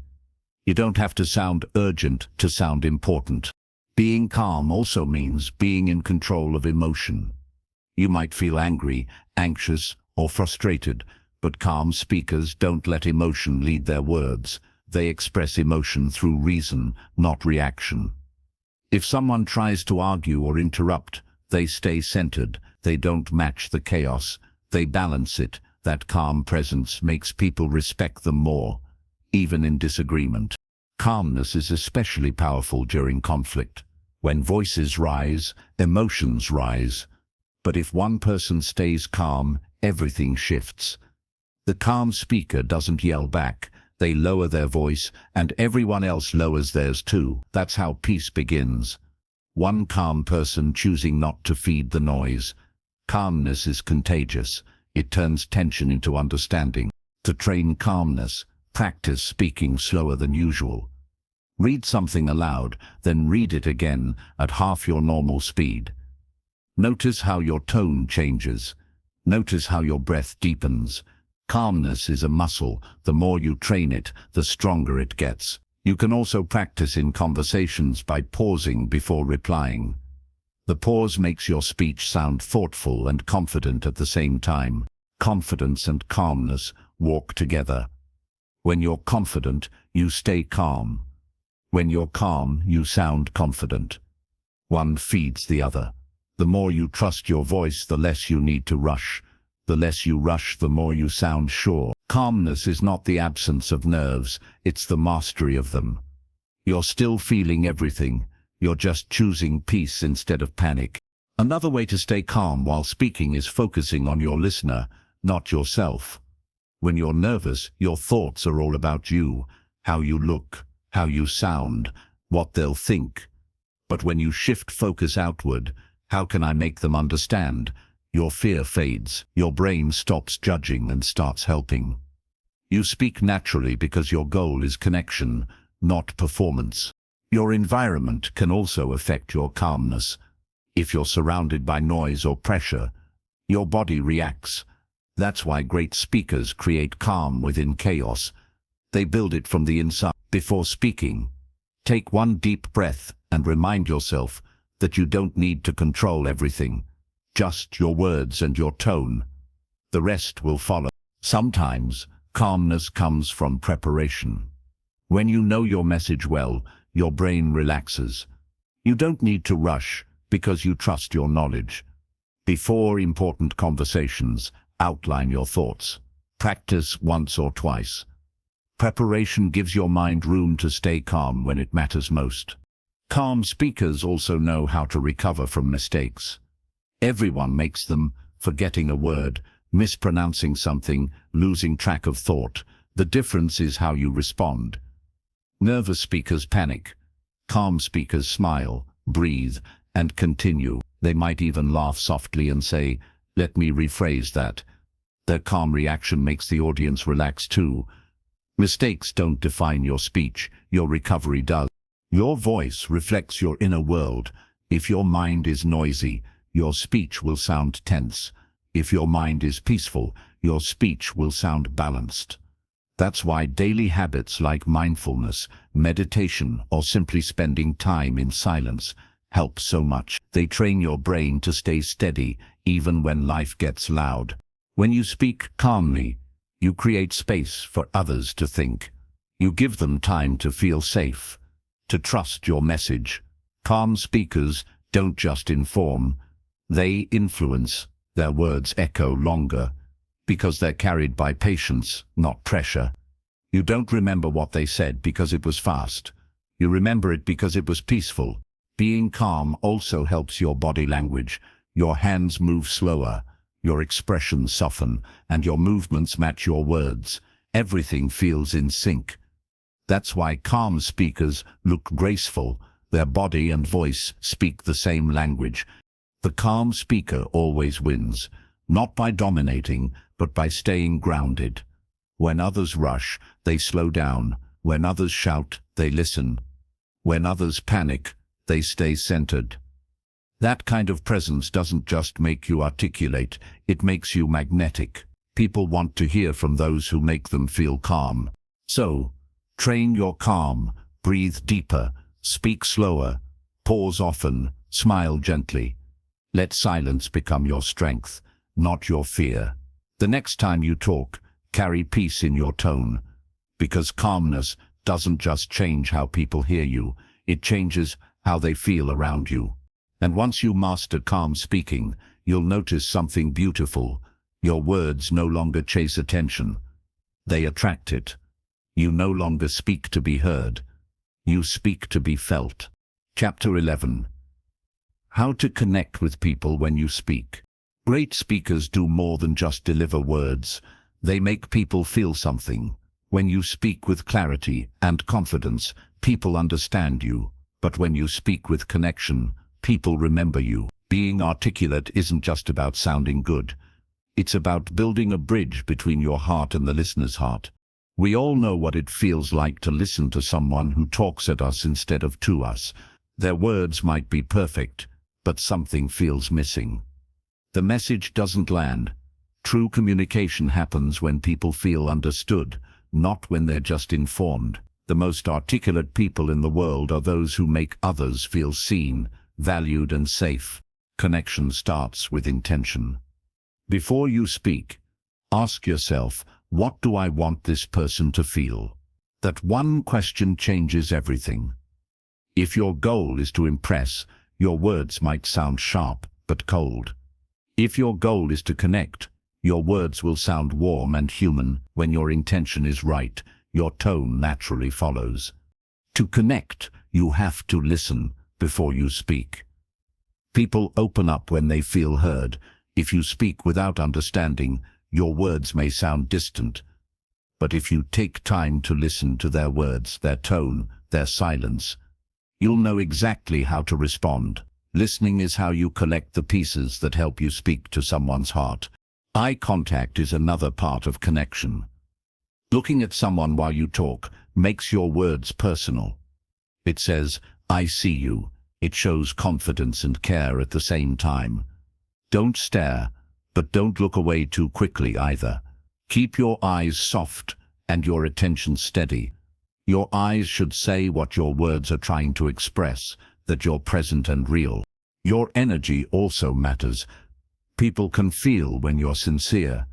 You don't have to sound urgent to sound important. Being calm also means being in control of emotion. You might feel angry, anxious, or frustrated, but calm speakers don't let emotion lead their words. They express emotion through reason, not reaction. If someone tries to argue or interrupt, they stay centered. They don't match the chaos. They balance it. That calm presence makes people respect them more, even in disagreement. Calmness is especially powerful during conflict. When voices rise, emotions rise. But if one person stays calm, everything shifts. The calm speaker doesn't yell back. They lower their voice, and everyone else lowers theirs too. That's how peace begins. One calm person choosing not to feed the noise. Calmness is contagious. It turns tension into understanding. To train calmness, practice speaking slower than usual. Read something aloud, then read it again at half your normal speed. Notice how your tone changes. Notice how your breath deepens. Calmness is a muscle. The more you train it, the stronger it gets. You can also practice in conversations by pausing before replying. The pause makes your speech sound thoughtful and confident at the same time. Confidence and calmness walk together. When you're confident, you stay calm. When you're calm, you sound confident. One feeds the other. The more you trust your voice, the less you need to rush. The less you rush, the more you sound sure. Calmness is not the absence of nerves, it's the mastery of them. You're still feeling everything. You're just choosing peace instead of panic. Another way to stay calm while speaking is focusing on your listener, not yourself. When you're nervous, your thoughts are all about you, how you look, how you sound, what they'll think. But when you shift focus outward, how can I make them understand? Your fear fades. Your brain stops judging and starts helping. You speak naturally because your goal is connection, not performance. Your environment can also affect your calmness. If you're surrounded by noise or pressure, your body reacts. That's why great speakers create calm within chaos. They build it from the inside. Before speaking, take one deep breath and remind yourself that you don't need to control everything, just your words and your tone. The rest will follow. Sometimes, calmness comes from preparation. When you know your message well, your brain relaxes. You don't need to rush because you trust your knowledge. Before important conversations, outline your thoughts. Practice once or twice. Preparation gives your mind room to stay calm when it matters most. Calm speakers also know how to recover from mistakes. Everyone makes them, forgetting a word, mispronouncing something, losing track of thought. The difference is how you respond. Nervous speakers panic. Calm speakers smile, breathe, and continue. They might even laugh softly and say, "Let me rephrase that." Their calm reaction makes the audience relax too. Mistakes don't define your speech, your recovery does. Your voice reflects your inner world. If your mind is noisy, your speech will sound tense. If your mind is peaceful, your speech will sound balanced. That's why daily habits like mindfulness, meditation, or simply spending time in silence help so much. They train your brain to stay steady even when life gets loud. When you speak calmly, you create space for others to think. You give them time to feel safe, to trust your message. Calm speakers don't just inform, they influence. Their words echo longer because they're carried by patience, not pressure. You don't remember what they said because it was fast. You remember it because it was peaceful. Being calm also helps your body language. Your hands move slower, your expressions soften, and your movements match your words. Everything feels in sync. That's why calm speakers look graceful. Their body and voice speak the same language. The calm speaker always wins, not by dominating, but by staying grounded. When others rush, they slow down. When others shout, they listen. When others panic, they stay centered. That kind of presence doesn't just make you articulate, it makes you magnetic. People want to hear from those who make them feel calm. So, train your calm, breathe deeper, speak slower, pause often, smile gently. Let silence become your strength, not your fear. The next time you talk, carry peace in your tone, because calmness doesn't just change how people hear you, it changes how they feel around you. And once you master calm speaking, you'll notice something beautiful. Your words no longer chase attention. They attract it. You no longer speak to be heard. You speak to be felt. Chapter 11. How to connect with people when you speak. Great speakers do more than just deliver words. They make people feel something. When you speak with clarity and confidence, people understand you. But when you speak with connection, people remember you. Being articulate isn't just about sounding good. It's about building a bridge between your heart and the listener's heart. We all know what it feels like to listen to someone who talks at us instead of to us. Their words might be perfect, but something feels missing. The message doesn't land. True communication happens when people feel understood, not when they're just informed. The most articulate people in the world are those who make others feel seen, valued, and safe. Connection starts with intention. Before you speak, ask yourself, what do I want this person to feel? That one question changes everything. If your goal is to impress, your words might sound sharp but cold. If your goal is to connect, your words will sound warm and human. When your intention is right, your tone naturally follows. To connect, you have to listen before you speak. People open up when they feel heard. If you speak without understanding, your words may sound distant. But if you take time to listen to their words, their tone, their silence, you'll know exactly how to respond. Listening is how you collect the pieces that help you speak to someone's heart. Eye contact is another part of connection. Looking at someone while you talk makes your words personal. It says, "I see you." It shows confidence and care at the same time. Don't stare, but don't look away too quickly either. Keep your eyes soft and your attention steady. Your eyes should say what your words are trying to express, that you're present and real. Your energy also matters. People can feel when you're sincere.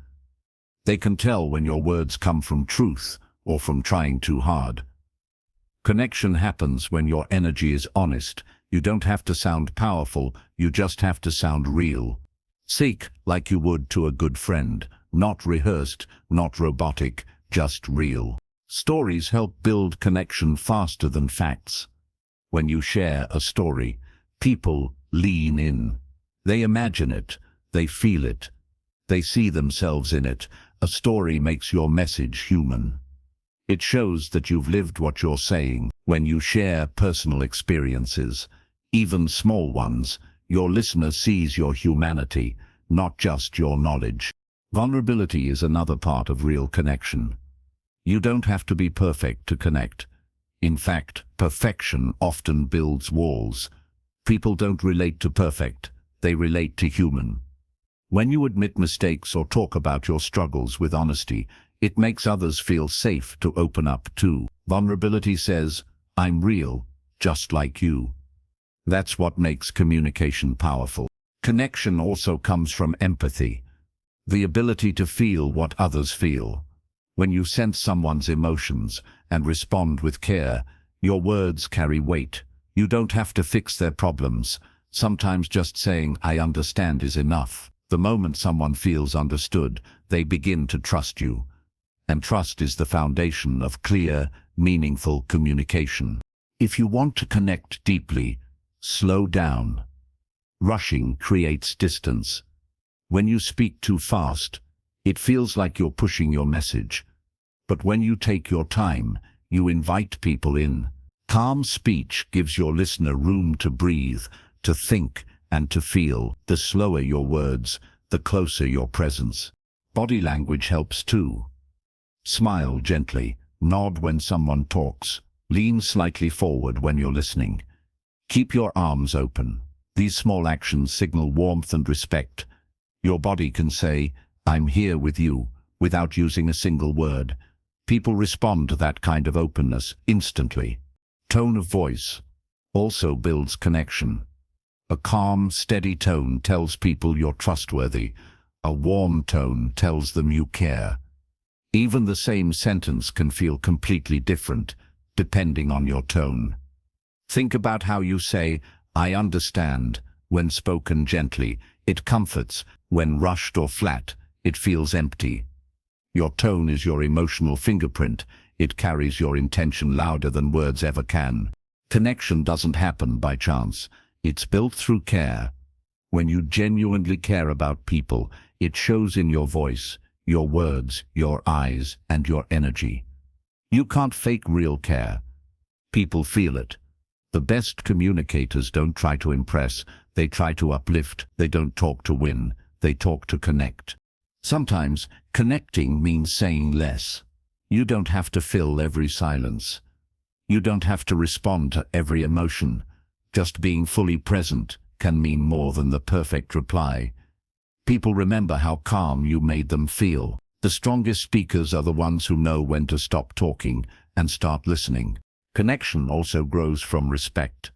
They can tell when your words come from truth or from trying too hard. Connection happens when your energy is honest. You don't have to sound powerful, you just have to sound real. Speak like you would to a good friend, not rehearsed, not robotic, just real. Stories help build connection faster than facts. When you share a story, people lean in. They imagine it, they feel it, they see themselves in it. A story makes your message human. It shows that you've lived what you're saying. When you share personal experiences, even small ones, your listener sees your humanity, not just your knowledge. Vulnerability is another part of real connection. You don't have to be perfect to connect. In fact, perfection often builds walls. People don't relate to perfect, they relate to human. When you admit mistakes or talk about your struggles with honesty, it makes others feel safe to open up too. Vulnerability says, I'm real, just like you. That's what makes communication powerful. Connection also comes from empathy, the ability to feel what others feel. When you sense someone's emotions and respond with care, your words carry weight. You don't have to fix their problems. Sometimes just saying, I understand is enough. The moment someone feels understood, they begin to trust you. And trust is the foundation of clear, meaningful communication. If you want to connect deeply, slow down. Rushing creates distance. When you speak too fast, it feels like you're pushing your message. But when you take your time, you invite people in. Calm speech gives your listener room to breathe, to think, and to feel. The slower your words, the closer your presence. Body language helps too. Smile gently, nod when someone talks, lean slightly forward when you're listening. Keep your arms open. These small actions signal warmth and respect. Your body can say, I'm here with you, without using a single word. People respond to that kind of openness instantly. Tone of voice also builds connection. A calm, steady tone tells people you're trustworthy. A warm tone tells them you care. Even the same sentence can feel completely different, depending on your tone. Think about how you say, I understand. When spoken gently, it comforts. When rushed or flat, it feels empty. Your tone is your emotional fingerprint. It carries your intention louder than words ever can. Connection doesn't happen by chance. It's built through care. When you genuinely care about people, it shows in your voice, your words, your eyes, and your energy. You can't fake real care. People feel it. The best communicators don't try to impress, they try to uplift. They don't talk to win, they talk to connect. Sometimes, connecting means saying less. You don't have to fill every silence. You don't have to respond to every emotion. Just being fully present can mean more than the perfect reply. People remember how calm you made them feel. The strongest speakers are the ones who know when to stop talking and start listening. Connection also grows from respect.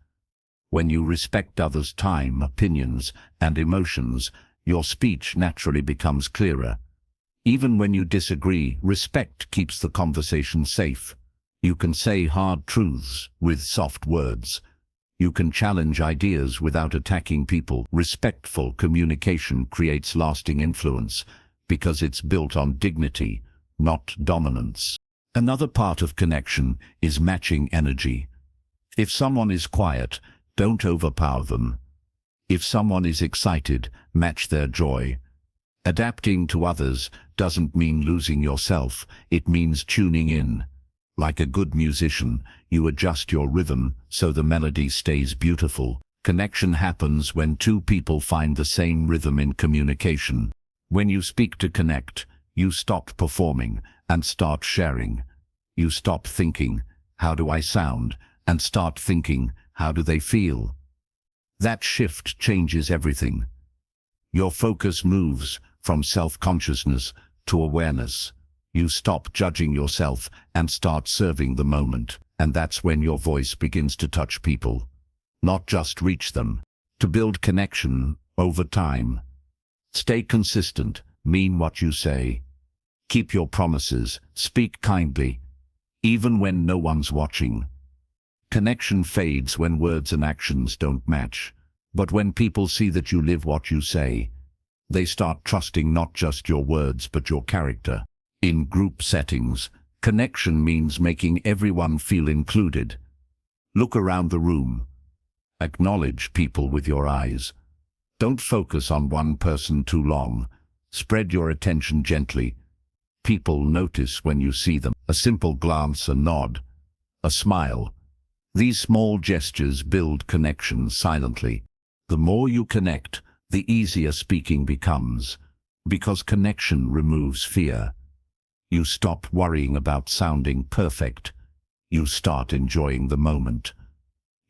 When you respect others' time, opinions, and emotions, your speech naturally becomes clearer. Even when you disagree, respect keeps the conversation safe. You can say hard truths with soft words. You can challenge ideas without attacking people. Respectful communication creates lasting influence because it's built on dignity, not dominance. Another part of connection is matching energy. If someone is quiet, don't overpower them. If someone is excited, match their joy. Adapting to others doesn't mean losing yourself, it means tuning in. Like a good musician, you adjust your rhythm so the melody stays beautiful. Connection happens when two people find the same rhythm in communication. When you speak to connect, you stop performing and start sharing. You stop thinking, how do I sound? And start thinking, how do they feel? That shift changes everything. Your focus moves from self-consciousness to awareness. You stop judging yourself and start serving the moment. And that's when your voice begins to touch people, not just reach them. To build connection over time. Stay consistent, mean what you say. Keep your promises, speak kindly, even when no one's watching. Connection fades when words and actions don't match. But when people see that you live what you say, they start trusting not just your words but your character. In group settings, connection means making everyone feel included. Look around the room. Acknowledge people with your eyes. Don't focus on one person too long. Spread your attention gently. People notice when you see them. A simple glance, a nod, a smile. These small gestures build connection silently. The more you connect, the easier speaking becomes, because connection removes fear. You stop worrying about sounding perfect. You start enjoying the moment.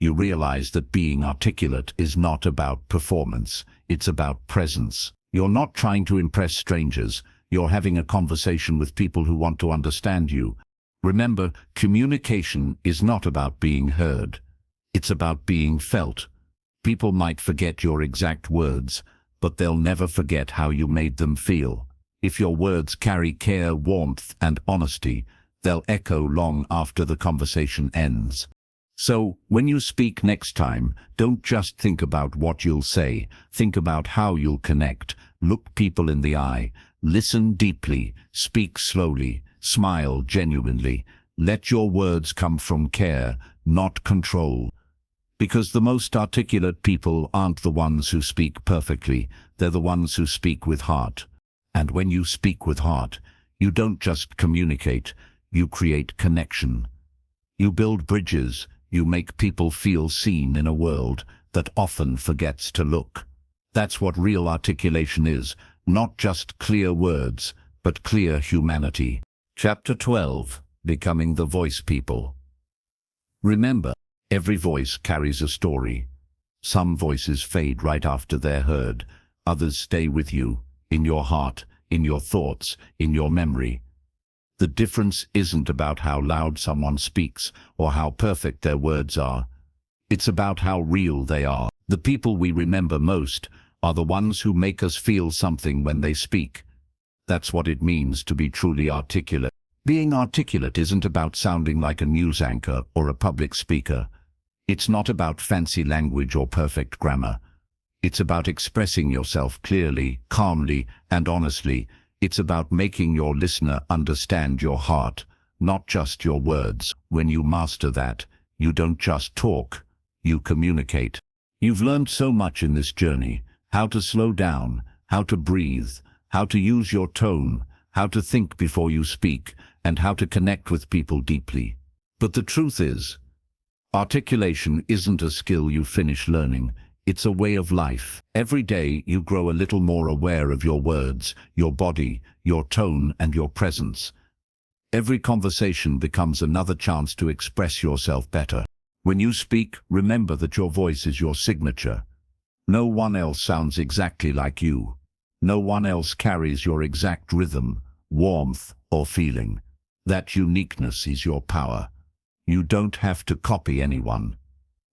You realize that being articulate is not about performance, it's about presence. You're not trying to impress strangers, you're having a conversation with people who want to understand you. Remember, communication is not about being heard. It's about being felt. People might forget your exact words, but they'll never forget how you made them feel. If your words carry care, warmth, and honesty, they'll echo long after the conversation ends. So, when you speak next time, don't just think about what you'll say, think about how you'll connect. Look people in the eye, listen deeply, speak slowly, smile genuinely. Let your words come from care, not control. Because the most articulate people aren't the ones who speak perfectly, they're the ones who speak with heart. And when you speak with heart, you don't just communicate, you create connection. You build bridges, you make people feel seen in a world that often forgets to look. That's what real articulation is, not just clear words, but clear humanity. Chapter 12. Becoming the Voice People. Remember, every voice carries a story. Some voices fade right after they're heard, others stay with you, in your heart, in your thoughts, in your memory. The difference isn't about how loud someone speaks or how perfect their words are. It's about how real they are. The people we remember most are the ones who make us feel something when they speak. That's what it means to be truly articulate. Being articulate isn't about sounding like a news anchor or a public speaker. It's not about fancy language or perfect grammar. It's about expressing yourself clearly, calmly, and honestly. It's about making your listener understand your heart, not just your words. When you master that, you don't just talk, you communicate. You've learned so much in this journey: how to slow down, how to breathe, how to use your tone, how to think before you speak, and how to connect with people deeply. But the truth is, articulation isn't a skill you finish learning. It's a way of life. Every day you grow a little more aware of your words, your body, your tone, and your presence. Every conversation becomes another chance to express yourself better. When you speak, remember that your voice is your signature. No one else sounds exactly like you. No one else carries your exact rhythm, warmth, or feeling. That uniqueness is your power. You don't have to copy anyone.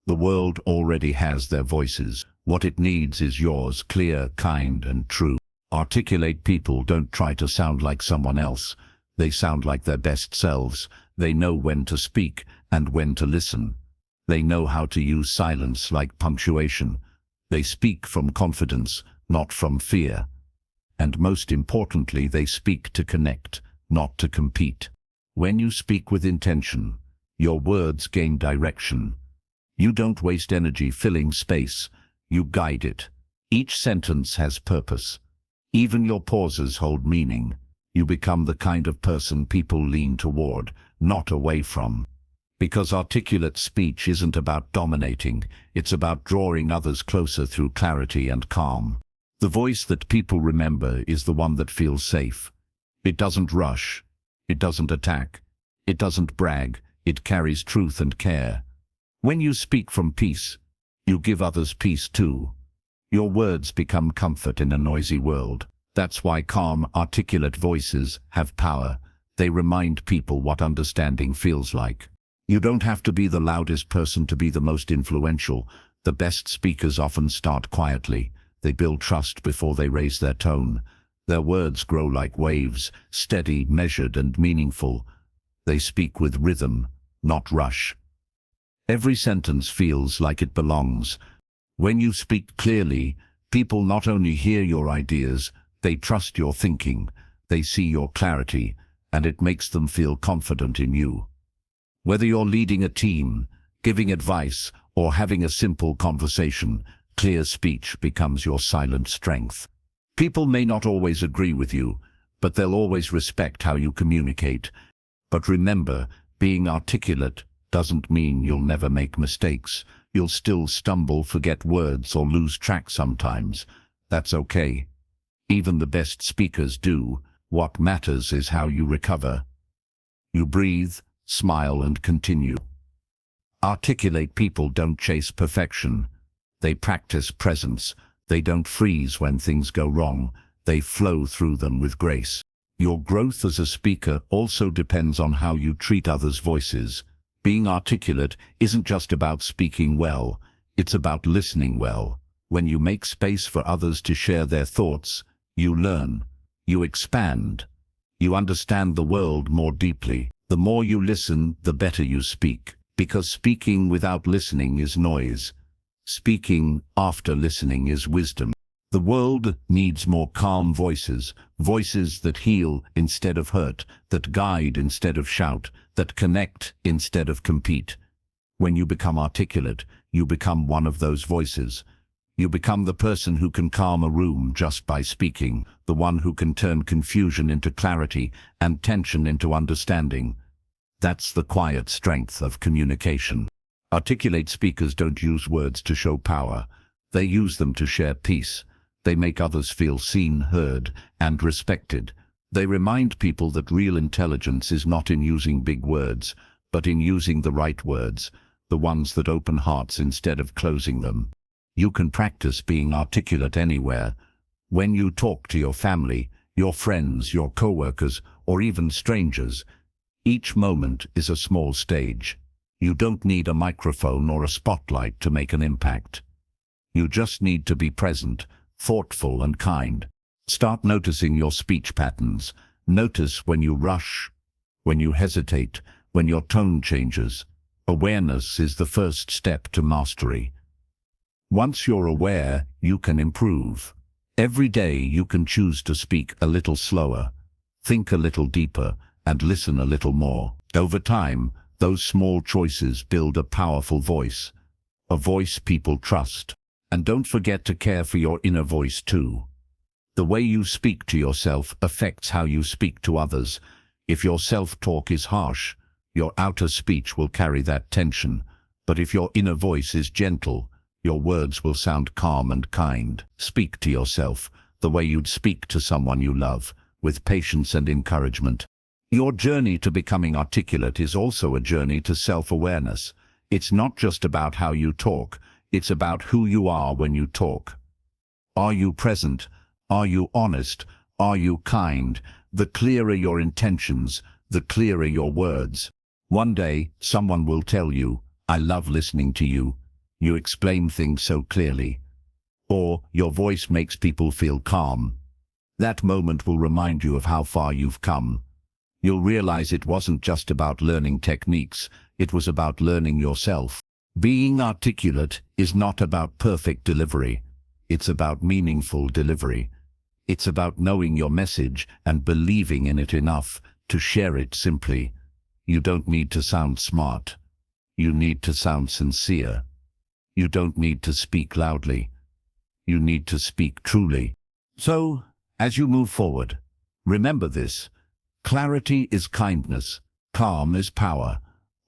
The world already has their voices. What it needs is yours, clear, kind, and true. Articulate people don't try to sound like someone else. They sound like their best selves. They know when to speak and when to listen. They know how to use silence like punctuation. They speak from confidence, not from fear. And most importantly, they speak to connect, not to compete. When you speak with intention, your words gain direction. You don't waste energy filling space, you guide it. Each sentence has purpose. Even your pauses hold meaning. You become the kind of person people lean toward, not away from. Because articulate speech isn't about dominating, it's about drawing others closer through clarity and calm. The voice that people remember is the one that feels safe. It doesn't rush, it doesn't attack, it doesn't brag, it carries truth and care. When you speak from peace, you give others peace too. Your words become comfort in a noisy world. That's why calm, articulate voices have power. They remind people what understanding feels like. You don't have to be the loudest person to be the most influential. The best speakers often start quietly. They build trust before they raise their tone. Their words grow like waves, steady, measured, and meaningful. They speak with rhythm, not rush. Every sentence feels like it belongs. When you speak clearly, people not only hear your ideas, they trust your thinking. They see your clarity, and it makes them feel confident in you. Whether you're leading a team, giving advice, or having a simple conversation, clear speech becomes your silent strength. People may not always agree with you, but they'll always respect how you communicate. But remember, being articulate doesn't mean you'll never make mistakes. You'll still stumble, forget words, or lose track sometimes. That's okay. Even the best speakers do. What matters is how you recover. You breathe, smile, and continue. Articulate people don't chase perfection. They practice presence. They don't freeze when things go wrong. They flow through them with grace. Your growth as a speaker also depends on how you treat others' voices. Being articulate isn't just about speaking well, it's about listening well. When you make space for others to share their thoughts, you learn, you expand, you understand the world more deeply. The more you listen, the better you speak, because speaking without listening is noise. Speaking after listening is wisdom. The world needs more calm voices, voices that heal instead of hurt, that guide instead of shout, that connect instead of compete. When you become articulate, you become one of those voices. You become the person who can calm a room just by speaking, the one who can turn confusion into clarity and tension into understanding. That's the quiet strength of communication. Articulate speakers don't use words to show power. They use them to share peace. They make others feel seen, heard, and respected. They remind people that real intelligence is not in using big words, but in using the right words, the ones that open hearts instead of closing them. You can practice being articulate anywhere. When you talk to your family, your friends, your coworkers, or even strangers, each moment is a small stage. You don't need a microphone or a spotlight to make an impact. You just need to be present, thoughtful, and kind. Start noticing your speech patterns. Notice when you rush, when you hesitate, when your tone changes. Awareness is the first step to mastery. Once you're aware, you can improve. Every day you can choose to speak a little slower, think a little deeper, and listen a little more. Over time, those small choices build a powerful voice, a voice people trust. And don't forget to care for your inner voice too. The way you speak to yourself affects how you speak to others. If your self-talk is harsh, your outer speech will carry that tension. But if your inner voice is gentle, your words will sound calm and kind. Speak to yourself the way you'd speak to someone you love, with patience and encouragement. Your journey to becoming articulate is also a journey to self-awareness. It's not just about how you talk, it's about who you are when you talk. Are you present? Are you honest? Are you kind? The clearer your intentions, the clearer your words. One day, someone will tell you, "I love listening to you. You explain things so clearly." Or, "Your voice makes people feel calm." That moment will remind you of how far you've come. You'll realize it wasn't just about learning techniques, it was about learning yourself. Being articulate is not about perfect delivery. It's about meaningful delivery. It's about knowing your message and believing in it enough to share it simply. You don't need to sound smart. You need to sound sincere. You don't need to speak loudly. You need to speak truly. So, as you move forward, remember this. Clarity is kindness, calm is power,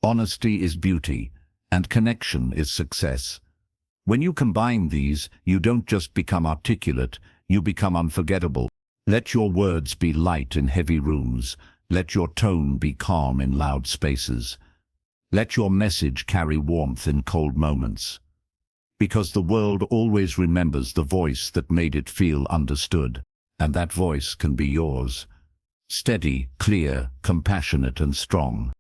honesty is beauty, and connection is success. When you combine these, you don't just become articulate, you become unforgettable. Let your words be light in heavy rooms. Let your tone be calm in loud spaces. Let your message carry warmth in cold moments. Because the world always remembers the voice that made it feel understood, and that voice can be yours. Steady, clear, compassionate and strong.